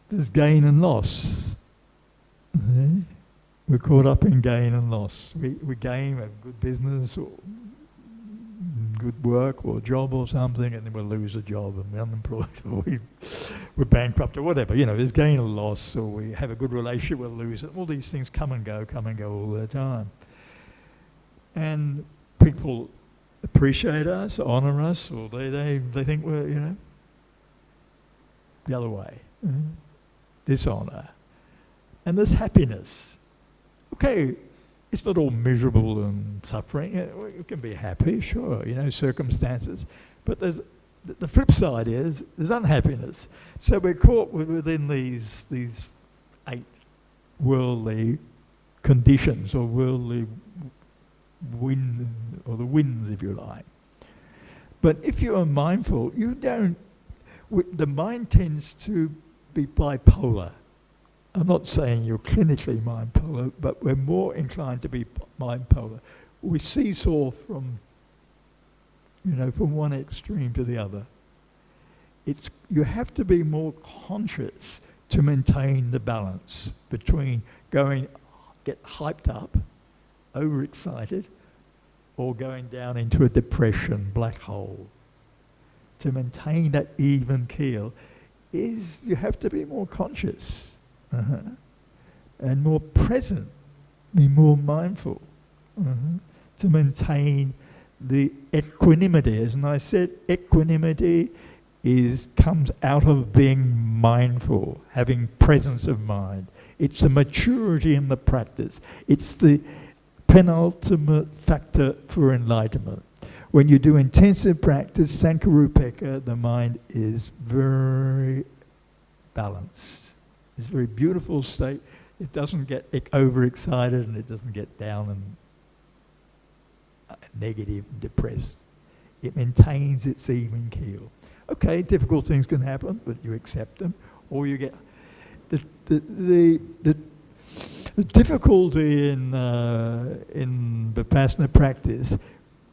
There's gain and loss. We're caught up in gain and loss. We gain, we have good business or good work or job or something, and then we'll lose a job and we're unemployed or we're bankrupt or whatever. There's gain and loss, or we have a good relationship, we'll lose it. All these things come and go all the time. And people appreciate us, honor us, or they think we're, the other way. Dishonor. And there's happiness. Okay, it's not all miserable and suffering. We can be happy, sure, circumstances. But there's the flip side is there's unhappiness. So we're caught within these 8 worldly conditions, or worldly wind, or the winds, if you like. But if you are mindful, the mind tends to be bipolar. I'm not saying you're clinically bipolar, but we're more inclined to be bipolar. We seesaw from one extreme to the other. You have to be more conscious to maintain the balance between get hyped up, overexcited, or going down into a depression, black hole. To maintain that even keel you have to be more conscious. and more present, be more mindful, to maintain the equanimity. As I said, equanimity comes out of being mindful, having presence of mind. It's the maturity in the practice. It's the penultimate factor for enlightenment. When you do intensive practice, Sankarupeka, the mind is very balanced. It's a very beautiful state. It doesn't get overexcited and it doesn't get down and negative and depressed. It maintains its even keel. Okay, difficult things can happen, but you accept them, or you get the difficulty in Vipassana practice.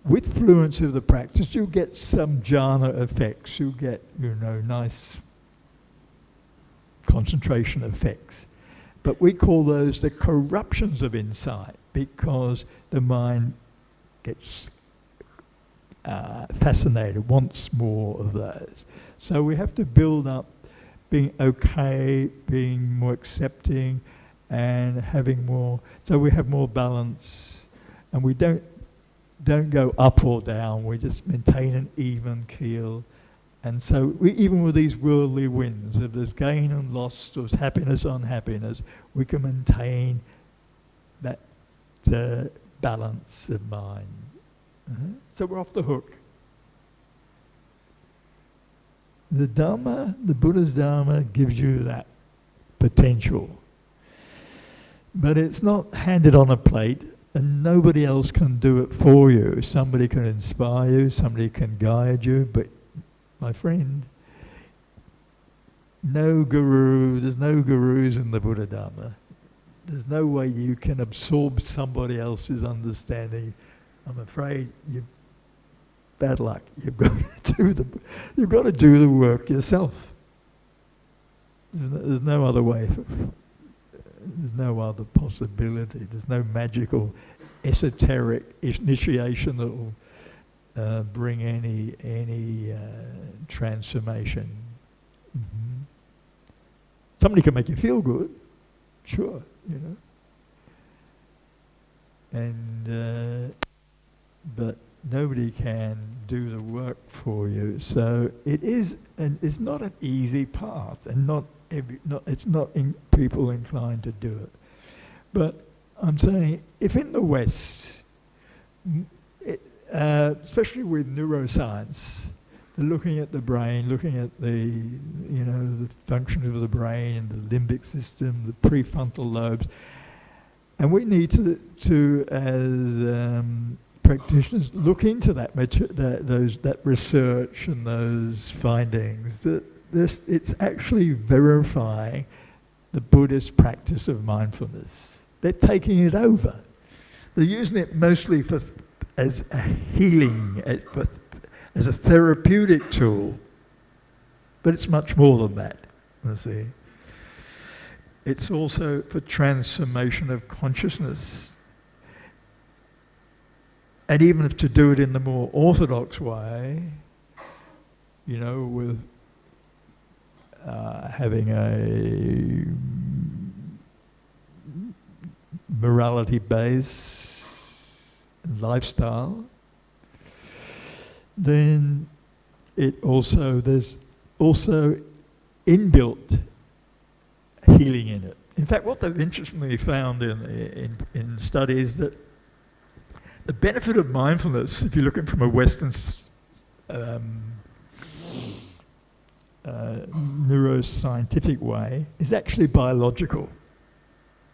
With fluency of the practice, you get some jhana effects. You get, nice concentration effects. But we call those the corruptions of insight, because the mind gets fascinated, wants more of those. So we have to build up being okay, being more accepting, and having more, so we have more balance, and we don't go up or down, we just maintain an even keel. And so even with these worldly winds, if there's gain and loss, there's happiness, unhappiness, we can maintain that balance of mind. So we're off the hook. The Dhamma, the Buddha's Dhamma, gives you that potential. But it's not handed on a plate, and nobody else can do it for you. Somebody can inspire you, somebody can guide you, but my friend, there's no gurus in the Buddha Dhamma. There's no way you can absorb somebody else's understanding. I'm afraid you're bad luck. You've got to do the work yourself. There's no other way. There's no other possibility. There's no magical, esoteric initiation that will bring any transformation. Somebody can make you feel good, sure, and but nobody can do the work for you. So it is, and it's not an easy path, and it's not people inclined to do it. But I'm saying, if in the West, especially with neuroscience, they're looking at the brain, looking at the function of the brain, the limbic system, the prefrontal lobes, and we need to as practitioners look into that research and those findings. That it's actually verifying the Buddhist practice of mindfulness. They're taking it over. They're using it mostly as a healing, as a therapeutic tool, but it's much more than that, you see. It's also for transformation of consciousness. And even if to do it in the more orthodox way, with having a morality-based lifestyle, then there's also inbuilt healing in it. In fact, what they've interestingly found in studies that the benefit of mindfulness, if you're looking from a Western neuroscientific way, is actually biological.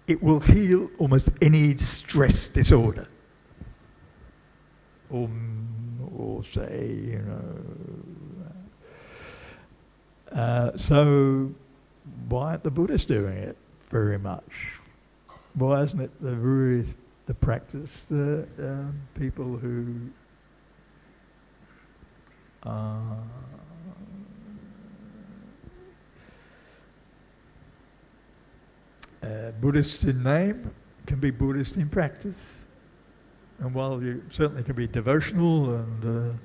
It will heal almost any stress disorder. Or say, so why aren't the Buddhists doing it very much? Why isn't it the practice, the people who are Buddhist in name can be Buddhist in practice? And while you certainly can be devotional and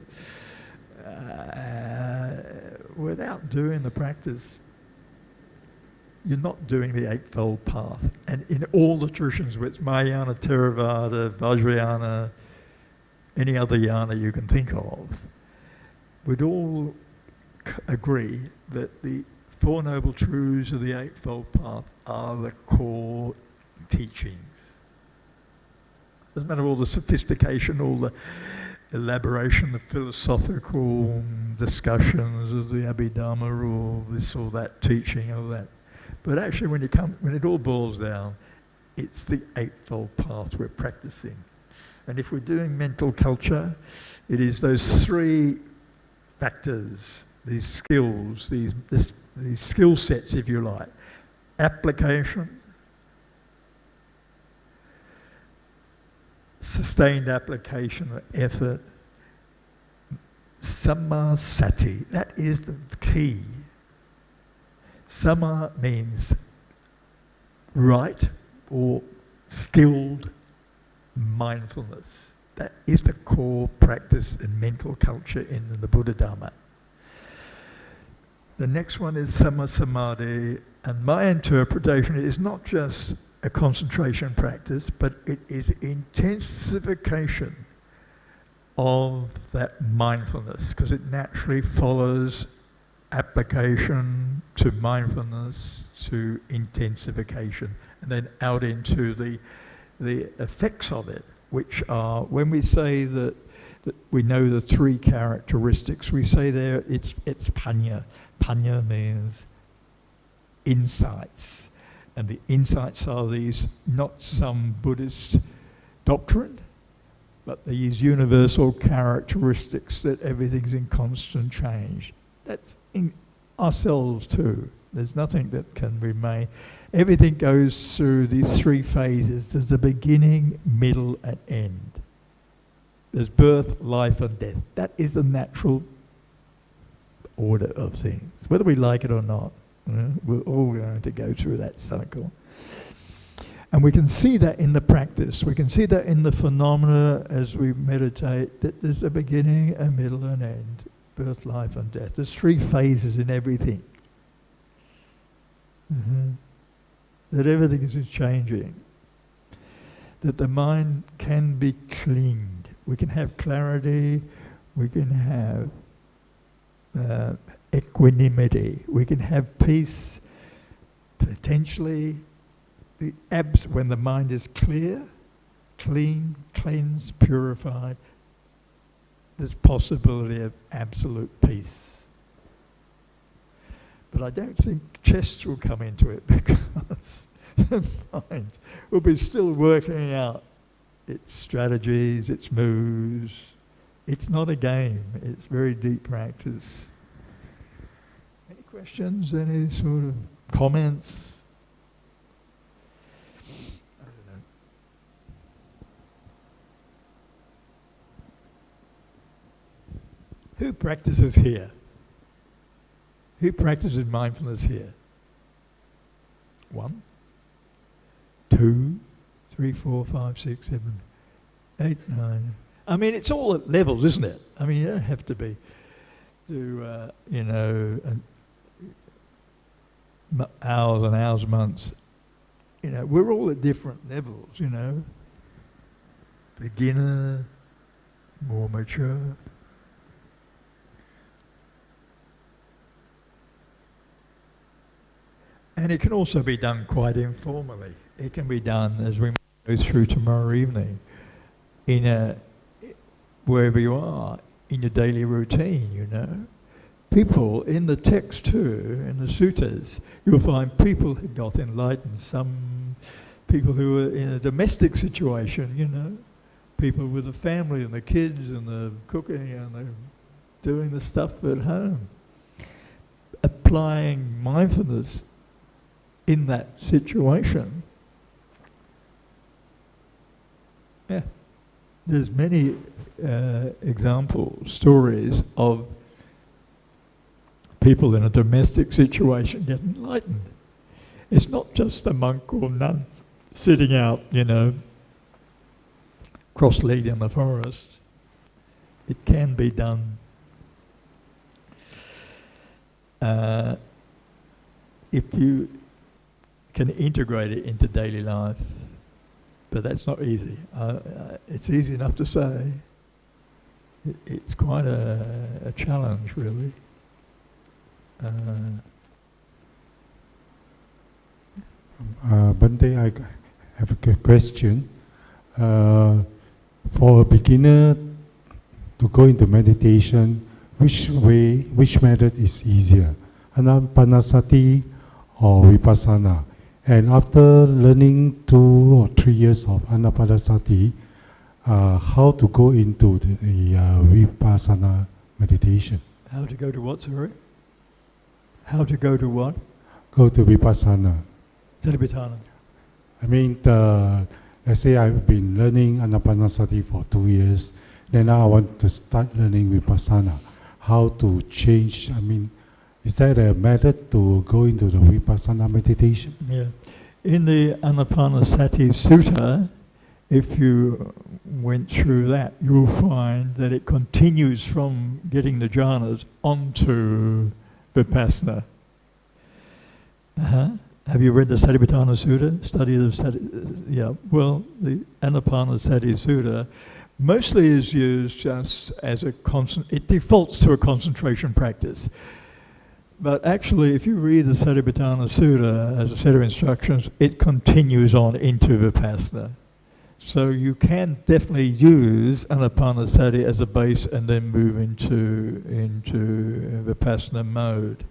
without doing the practice, you're not doing the Eightfold Path. And in all the traditions, whether it's Mahayana, Theravada, Vajrayana, any other yana you can think of, would all agree that the Four Noble Truths of the Eightfold Path are the core teachings. Doesn't matter all the sophistication, all the elaboration, the philosophical discussions of the Abhidhamma or this or that teaching or that. But actually when it all boils down, it's the Eightfold Path we're practicing. And if we're doing mental culture, it is those three factors, these skills, these skill sets, if you like. Application, sustained application or effort, sammasati, that is the key. Samma means right or skilled mindfulness. That is the core practice in mental culture in the Buddha Dharma. The next one is Samma Samadhi, and my interpretation is not just a concentration practice, but it is intensification of that mindfulness, because it naturally follows application to mindfulness to intensification, and then out into the effects of it, which are, when we say that we know the three characteristics, we say there it's panya. Panya means insights. And the insights are these, not some Buddhist doctrine, but these universal characteristics that everything's in constant change. That's in ourselves too. There's nothing that can remain. Everything goes through these three phases. There's a beginning, middle, and end. There's birth, life, and death. That is the natural order of things, whether we like it or not. We're all going to go through that cycle. And we can see that in the practice. We can see that in the phenomena as we meditate, that there's a beginning, a middle, and end. Birth, life, and death. There's three phases in everything. That everything is changing. That the mind can be cleaned. We can have clarity. We can have equanimity. We can have peace. Potentially, when the mind is clear, clean, cleansed, purified, there's possibility of absolute peace. But I don't think chess will come into it, because the mind will be still working out its strategies, its moves. It's not a game, it's very deep practice. Any questions, any sort of comments? I don't know. Who practices here? Who practices mindfulness here? 1, 2, 3, 4, 5, 6, 7, 8, 9. I mean, it's all at levels, isn't it? I mean, you don't have to be, hours and hours, months. We're all at different levels, Beginner, more mature. And it can also be done quite informally. It can be done, as we go through tomorrow evening, wherever you are, in your daily routine, People in the text too, in the suttas, you'll find people who got enlightened, some people who were in a domestic situation, people with the family and the kids and the cooking and the doing the stuff at home. Applying mindfulness in that situation. Yeah. There's many examples, stories of people in a domestic situation get enlightened. It's not just a monk or nun sitting out, cross-legged in the forest. It can be done. If you can integrate it into daily life. But that's not easy. It's easy enough to say. It's quite a challenge, really.
Bante, I have a question. For a beginner to go into meditation, which method is easier, Anapanasati or Vipassana? And after learning 2 or 3 years of Anapanasati, how to go into the Vipassana meditation?
How to go to what, sorry? How to go to what?
Go to Vipassana.
Satipatthana.
I mean, let's say I've been learning Anapanasati for 2 years, then now I want to start learning Vipassana. How to change, I mean, is there a method to go into the Vipassana meditation?
Yeah. In the Anapanasati Sutta, if you went through that, you'll find that it continues from getting the jhanas onto Vipassana. Have you read the Satipatthana Sutta? Study of yeah. Well, the Anapanasati Sutta mostly is used just as it defaults to a concentration practice. But actually, if you read the Satipatthana Sutta as a set of instructions, it continues on into Vipassana. So you can definitely use Anapanasati as a base and then move into Vipassana mode.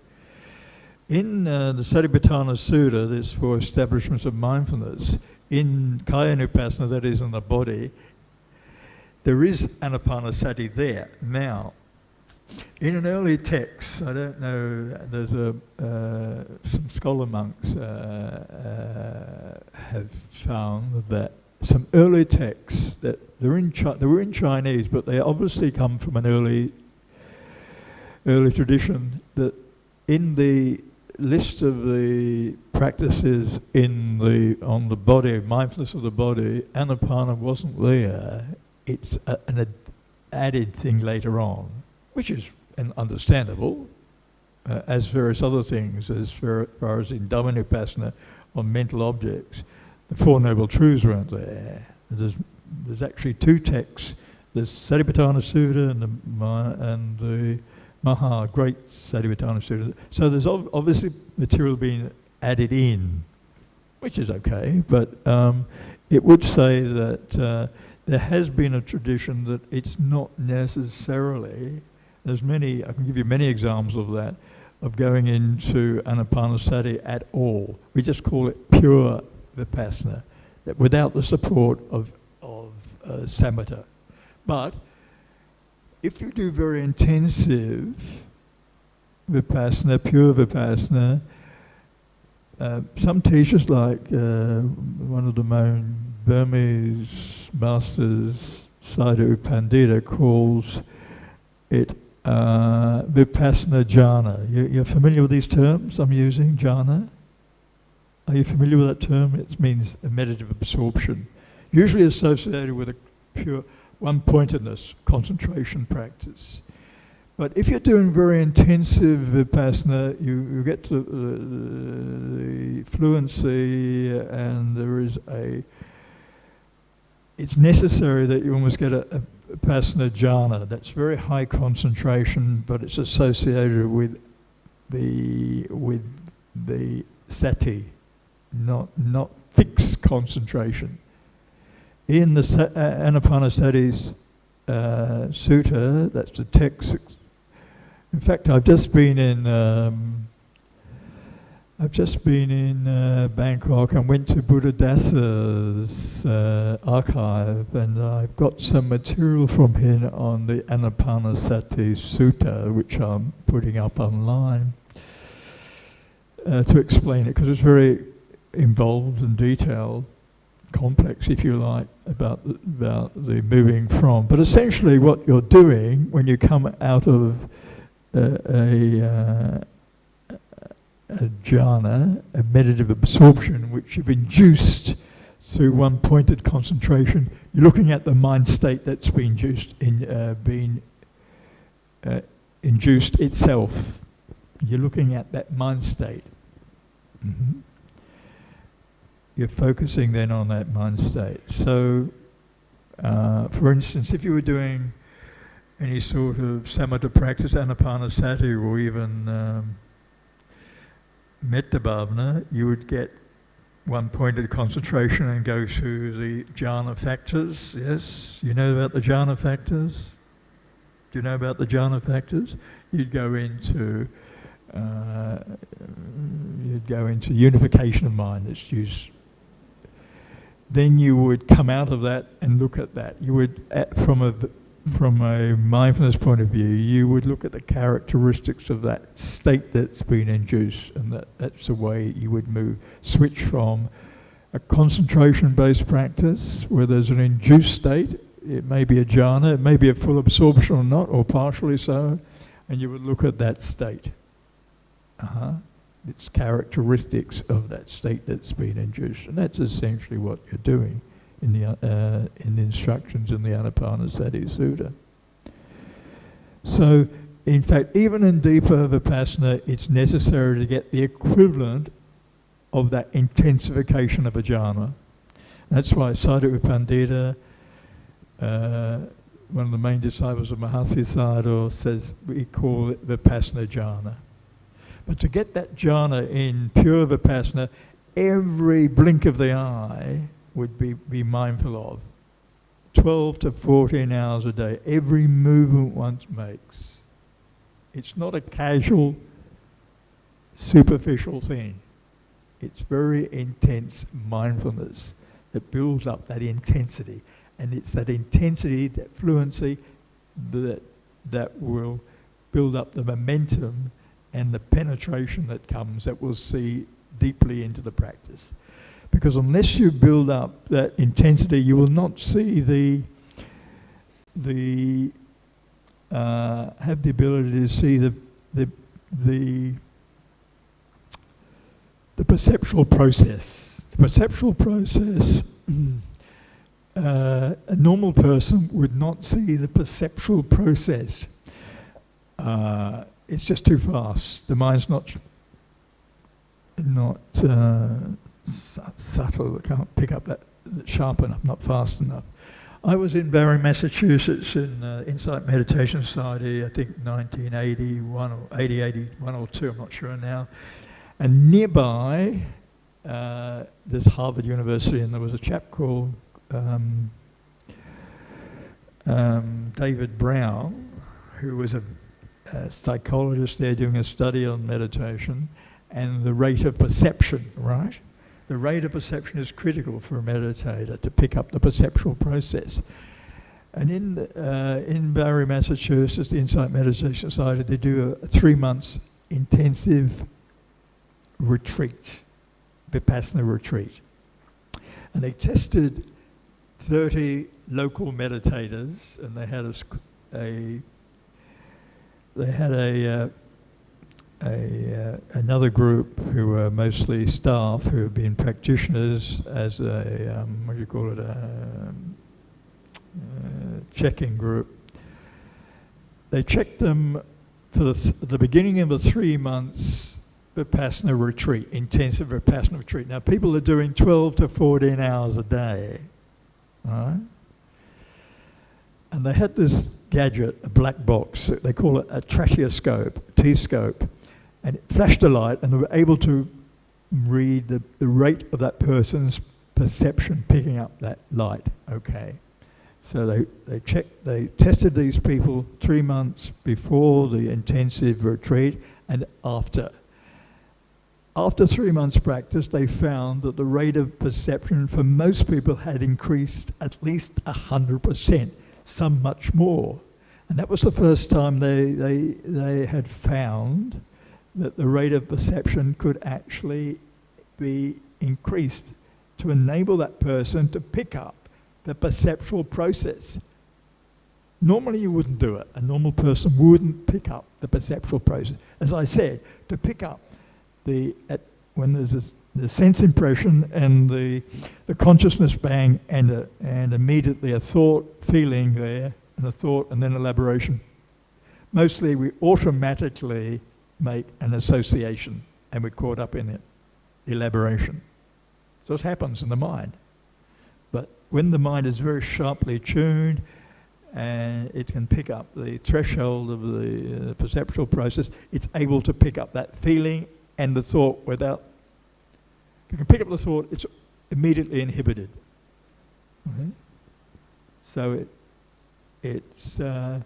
In the Satipatthana Sutta, there's 4 establishments of mindfulness. In Kayanupassana, that is in the body, there is Anapanasati there. Now, in an early text, I don't know, there's some scholar monks have found that some early texts that they were in Chinese, but they obviously come from an early tradition, that in the list of the practices on the body, mindfulness of the body, Anapana wasn't there. It's an added thing later on, which is understandable, as various other things, as far as in Dhammanupassana on mental objects. The 4 Noble Truths weren't there. There's actually 2 texts. There's Satipatthana Sutta and the Maha, great Satipatthana Sutta. So there's obviously material being added in, which is okay, but it would say that there has been a tradition that it's not necessarily, I can give you many examples of that, of going into Anapanasati at all. We just call it pure Vipassana, that without the support of samatha. But if you do very intensive Vipassana, pure Vipassana, some teachers like one of the main Burmese masters, Sadhu Pandita, calls it Vipassana jhana. You're familiar with these terms I'm using, jhana? Are you familiar with that term? It means a meditative absorption, usually associated with a pure one-pointedness, concentration practice. But if you're doing very intensive Vipassana, you get to the fluency, and it's necessary that you almost get a Vipassana jhana. That's very high concentration, but it's associated with the sati, not fixed concentration. In the Anapanasati Sutta, that's the text. In fact, I've just been in Bangkok and went to Buddhadasa's archive, and I've got some material from him on the Anapanasati Sutta, which I'm putting up online to explain it, because it's very involved and detailed, complex, if you like, about the moving from. But essentially, what you're doing when you come out of a jhana, a meditative absorption, which you've induced through one-pointed concentration, you're looking at the mind state that's been induced itself. You're looking at that mind state. Mm-hmm. you're focusing then on that mind state. So, for instance, if you were doing any sort of samatha practice, anapanasati, or even metta bhavana, you would get one pointed concentration and go through the jhana factors. Yes, you know about the jhana factors? Do you know about the jhana factors? You'd go into unification of mind. It's used. Then you would come out of that and look at that. You would, from a mindfulness point of view, you would look at the characteristics of that state that's been induced, and that's the way you would switch from a concentration-based practice where there's an induced state. It may be a jhana, it may be a full absorption or not, or partially so, and you would look at that state. Its characteristics of that state that's been induced, and that's essentially what you're doing in the instructions in the Anapanasati Sutta. So, in fact, even in deeper vipassana, it's necessary to get the equivalent of that intensification of a jhana. That's why Sadhu Pandita, one of the main disciples of Mahasi Sayadaw, says we call it vipassana jhana. But to get that jhana in pure vipassana, every blink of the eye would be mindful of. 12 to 14 hours a day, every movement one makes. It's not a casual, superficial thing. It's very intense mindfulness that builds up that intensity. And it's that intensity, that fluency, that will build up the momentum and the penetration that comes, that we'll see deeply into the practice. Because unless you build up that intensity, you will not see have the ability to see the perceptual process. The perceptual process, a normal person would not see the perceptual process. It's just too fast. The mind's not subtle. It can't pick up that sharp enough, not fast enough. I was in Barre, Massachusetts in Insight Meditation Society, I think 1981 or 81 or 2, I'm not sure now. And nearby, there's Harvard University, and there was a chap called David Brown, who was a psychologist there doing a study on meditation and the rate of perception, right? The rate of perception is critical for a meditator to pick up the perceptual process. And in Barre, Massachusetts, the Insight Meditation Society, they do a 3 months intensive retreat, Vipassana retreat. And they tested 30 local meditators, and they had another group who were mostly staff who have been practitioners as a checking group. They checked them for the beginning of the 3 months Vipassana retreat, intensive Vipassana retreat. Now people are doing 12 to 14 hours a day, right? And they had this gadget, a black box, they call it a tracheoscope, T-scope, and it flashed a light, and they were able to read the rate of that person's perception picking up that light. Okay, so they tested these people 3 months before the intensive retreat and after. After 3 months practice, they found that the rate of perception for most people had increased at least 100%, some much more. And that was the first time they had found that the rate of perception could actually be increased to enable that person to pick up the perceptual process. Normally you wouldn't do it. A normal person wouldn't pick up the perceptual process. As I said, to pick up when there's the sense impression and the consciousness bang and immediately a thought, feeling there, and a thought and then elaboration. Mostly we automatically make an association and we're caught up in it, elaboration. So it happens in the mind. But when the mind is very sharply tuned and it can pick up the threshold of the perceptual process, it's able to pick up that feeling and the thought without... If you can pick up the thought, it's immediately inhibited. Okay? So it's that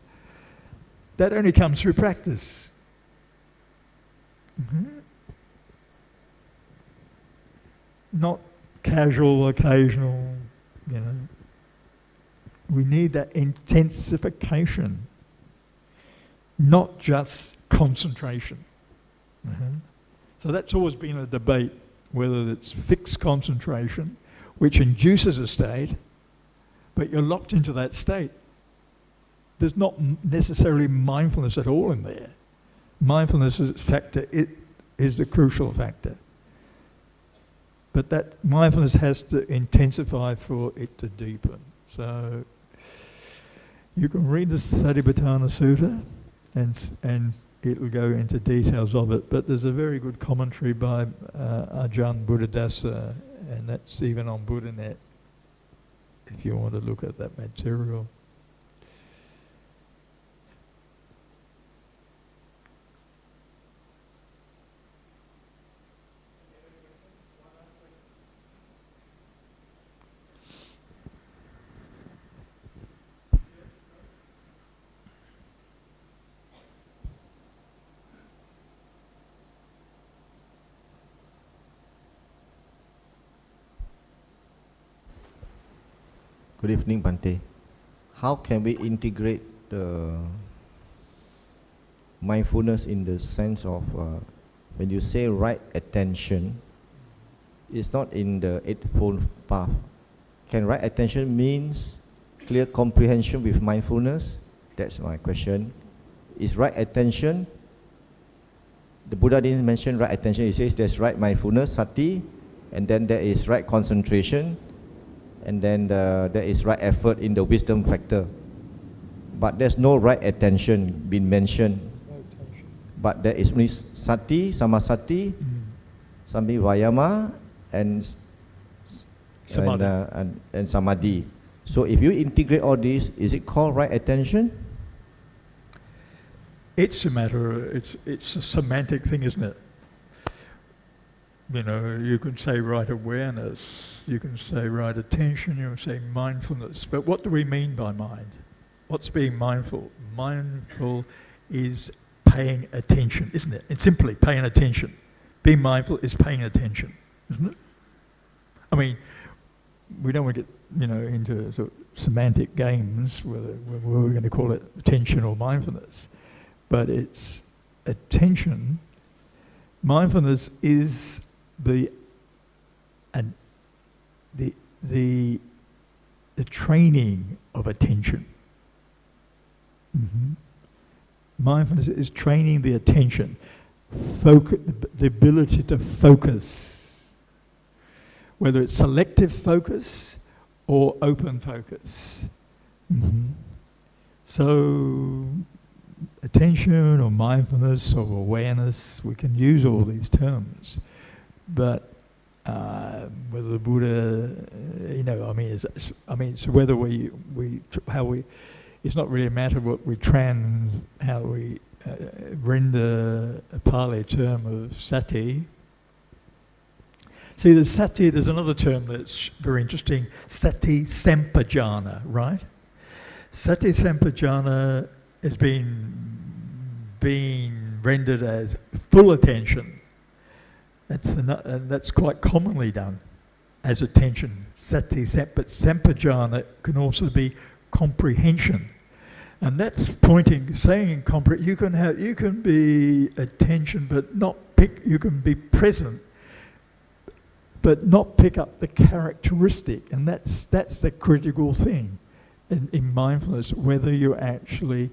only comes through practice. Mm-hmm. Not casual, occasional, you know. We need that intensification, not just concentration. Mm-hmm. So that's always been a debate, whether it's fixed concentration, which induces a state, but you're locked into that state. There's not necessarily mindfulness at all in there. Mindfulness factor is the crucial factor. But that mindfulness has to intensify for it to deepen. So you can read the Satipatthana Sutta and it'll go into details of it. But there's a very good commentary by Ajahn Buddhadasa, and that's even on BuddhaNet, if you want to look at that material.
Good evening, Bhante. How can we integrate the mindfulness in the sense of when you say right attention, it's not in the Eightfold Path. Can right attention means clear comprehension with mindfulness? That's my question. Is right attention, the Buddha didn't mention right attention, he says there's right mindfulness, sati, and then there is right concentration, and then there is right effort in the wisdom factor. But there's no right attention being mentioned. But there is only sati, samasati, sami vayama, and samadhi. So if you integrate all these, is it called right attention?
It's a matter, it's a semantic thing, isn't it? You know, you can say right awareness, you can say right attention, you can say mindfulness, but what do we mean by mind? What's being mindful? Mindful is paying attention, isn't it? It's simply paying attention. Being mindful is paying attention, isn't it? I mean, we don't want to get, you know, into sort of semantic games, whether we're going to call it attention or mindfulness, but it's attention. Mindfulness is the training of attention. Mm-hmm. Mindfulness is training the attention, the ability to focus, whether it's selective focus or open focus. Mm-hmm. So attention or mindfulness or awareness, we can use all these terms, but whether the Buddha, you know, so whether it's not really a matter of what we how we render a Pali term of sati. See, there's another term that's very interesting, sati sampajana, right? Sati sampajana has been rendered as full attention. That's quite commonly done as attention. Sati sampajana can also be comprehension, and that's saying you can be attention, but not pick. You can be present, but not pick up the characteristic, and that's the critical thing in mindfulness. Whether you're actually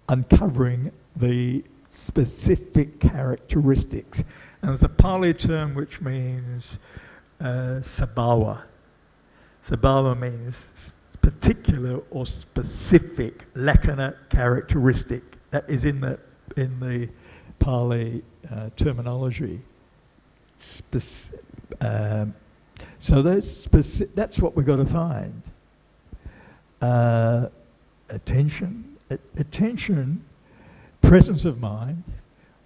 uncovering the specific characteristics. And there's a Pali term which means sabhava. Sabhava means particular or specific lakkhana characteristic. That is in the Pali terminology. So that's what we've got to find. Attention, presence of mind,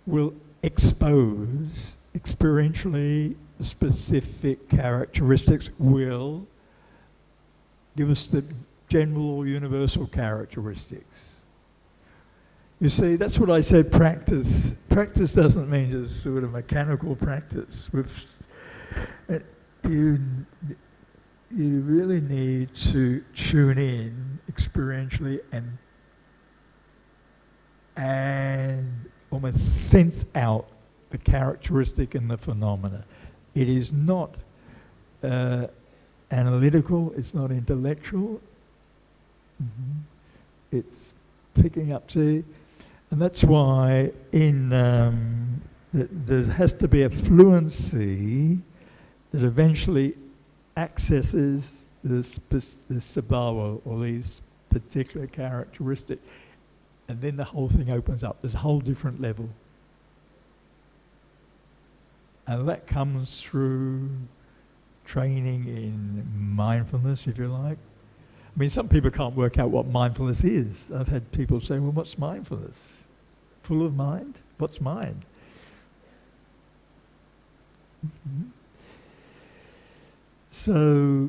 will expose experientially specific characteristics, will give us the general or universal characteristics. You see, that's what I said, practice. Practice doesn't mean just sort of mechanical practice. You really need to tune in experientially and almost sense out the characteristic in the phenomena. It is not analytical, it's not intellectual. It's picking up, see, and that's why there has to be a fluency that eventually accesses the sabhava, or these particular characteristics, and then the whole thing opens up. There's a whole different level. And that comes through training in mindfulness, if you like. I mean, some people can't work out what mindfulness is. I've had people say, well, what's mindfulness? Full of mind? What's mind? So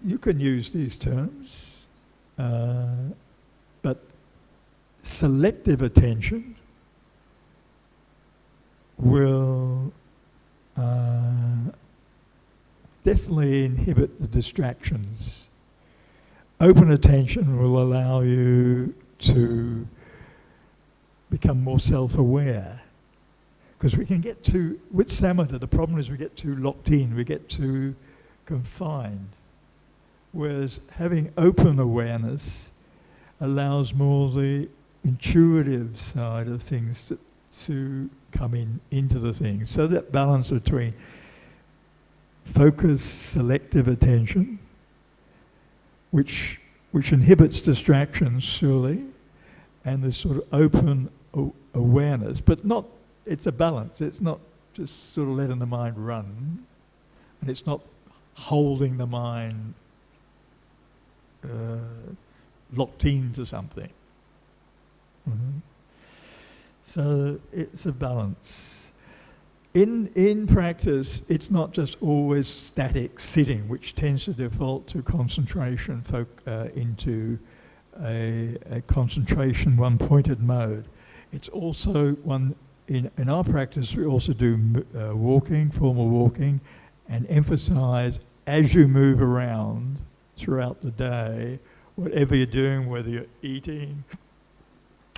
you can use these terms, but selective attention will definitely inhibit the distractions. Open attention will allow you to become more self-aware. Because we can get too, with samatha, the problem is we get too locked in, we get too confined. Whereas having open awareness allows more the intuitive side of things to come into the thing. So that balance between focused, selective attention, which inhibits distractions, surely, and this sort of open awareness, but not, it's a balance. It's not just sort of letting the mind run, and it's not holding the mind locked into something. So it's a balance. In practice, it's not just always static sitting, which tends to default to concentration, into a concentration, one-pointed mode. It's also one, in our practice, we also do walking, formal walking, and emphasize as you move around throughout the day, whatever you're doing, whether you're eating,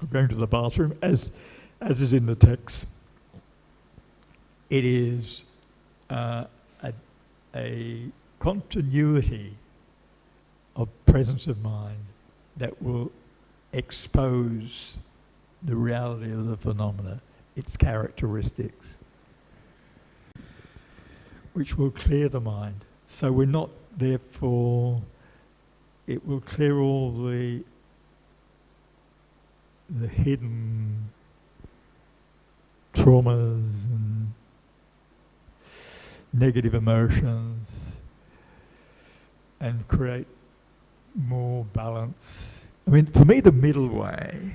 or going to the bathroom, as is in the text, it is a continuity of presence of mind that will expose the reality of the phenomena, its characteristics, which will clear the mind. So we're not, therefore, it will clear all the hidden traumas and negative emotions and create more balance. I mean, for me, the middle way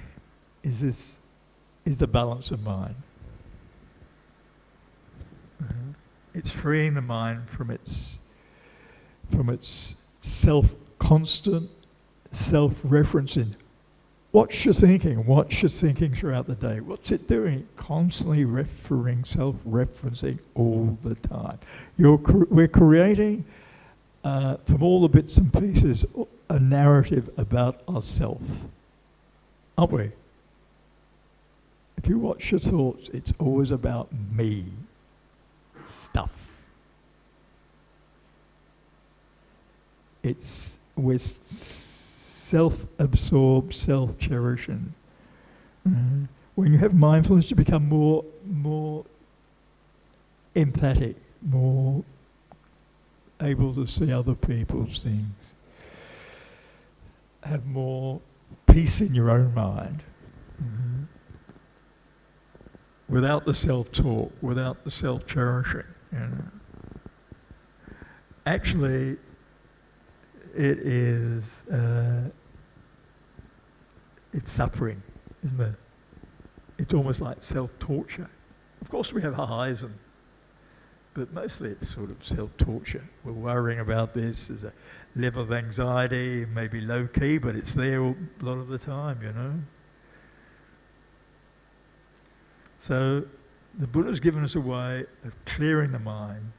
is the balance of mind. It's freeing the mind from its constant self-referencing. What's your thinking? What's your thinking throughout the day? What's it doing? Constantly self-referencing all the time. We're creating, from all the bits and pieces, a narrative about ourselves, aren't we? If you watch your thoughts, it's always about me stuff. We're self-absorbed, self-cherishing. When you have mindfulness, you become more emphatic, more able to see other people's things, have more peace in your own mind. without the self-talk, without the self-cherishing. You know. Actually, it is it's suffering, isn't it? It's almost like self-torture. Of course, we have highs, but mostly it's sort of self-torture. We're worrying about this. There's a level of anxiety, maybe low-key, but it's there a lot of the time, you know. So the Buddha's given us a way of clearing the mind,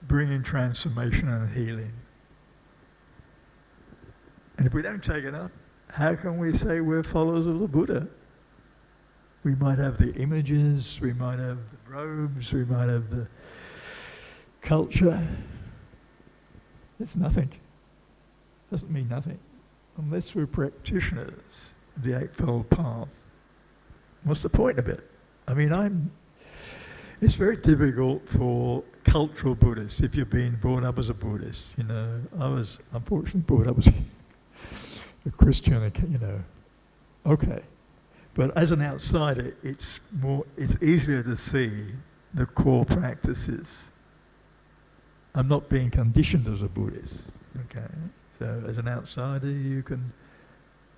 bringing transformation and healing. And if we don't take it up, how can we say we're followers of the Buddha? We might have the images, we might have the robes, we might have the culture. It's nothing. Doesn't mean nothing. Unless we're practitioners of the Eightfold Path. What's the point of it? I mean, it's very difficult for cultural Buddhists, if you've been brought up as a Buddhist, you know. I was unfortunately brought up as a Christian, you know. Okay. But as an outsider, it's easier to see the core practices. I'm not being conditioned as a Buddhist, okay? So as an outsider,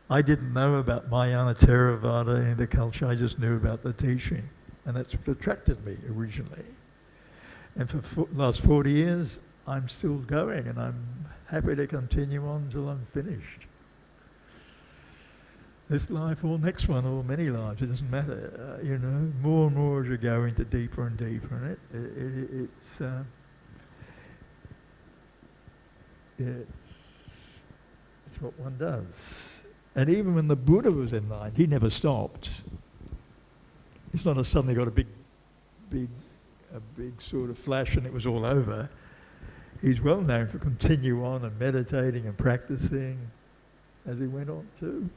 I didn't know about Mahayana Theravada in the culture, I just knew about the teaching. And that's what attracted me originally. And for the last 40 years, I'm still going, and I'm happy to continue on until I'm finished. This life or next one or many lives, it doesn't matter. You know, more and more as you go into deeper and deeper in it's what one does. And even when the Buddha was enlightened, he never stopped. It's not suddenly got a big sort of flash and it was all over. He's well known for continue on and meditating and practicing as he went on too.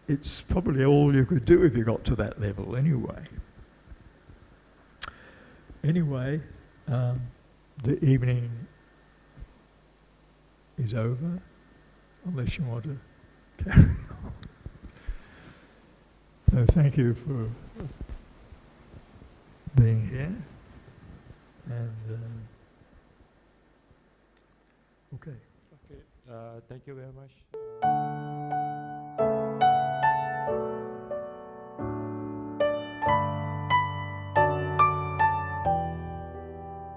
It's probably all you could do if you got to that level anyway. Anyway, the evening is over, unless you want to carry on. So thank you for being here. And okay.
Okay. Thank you very much.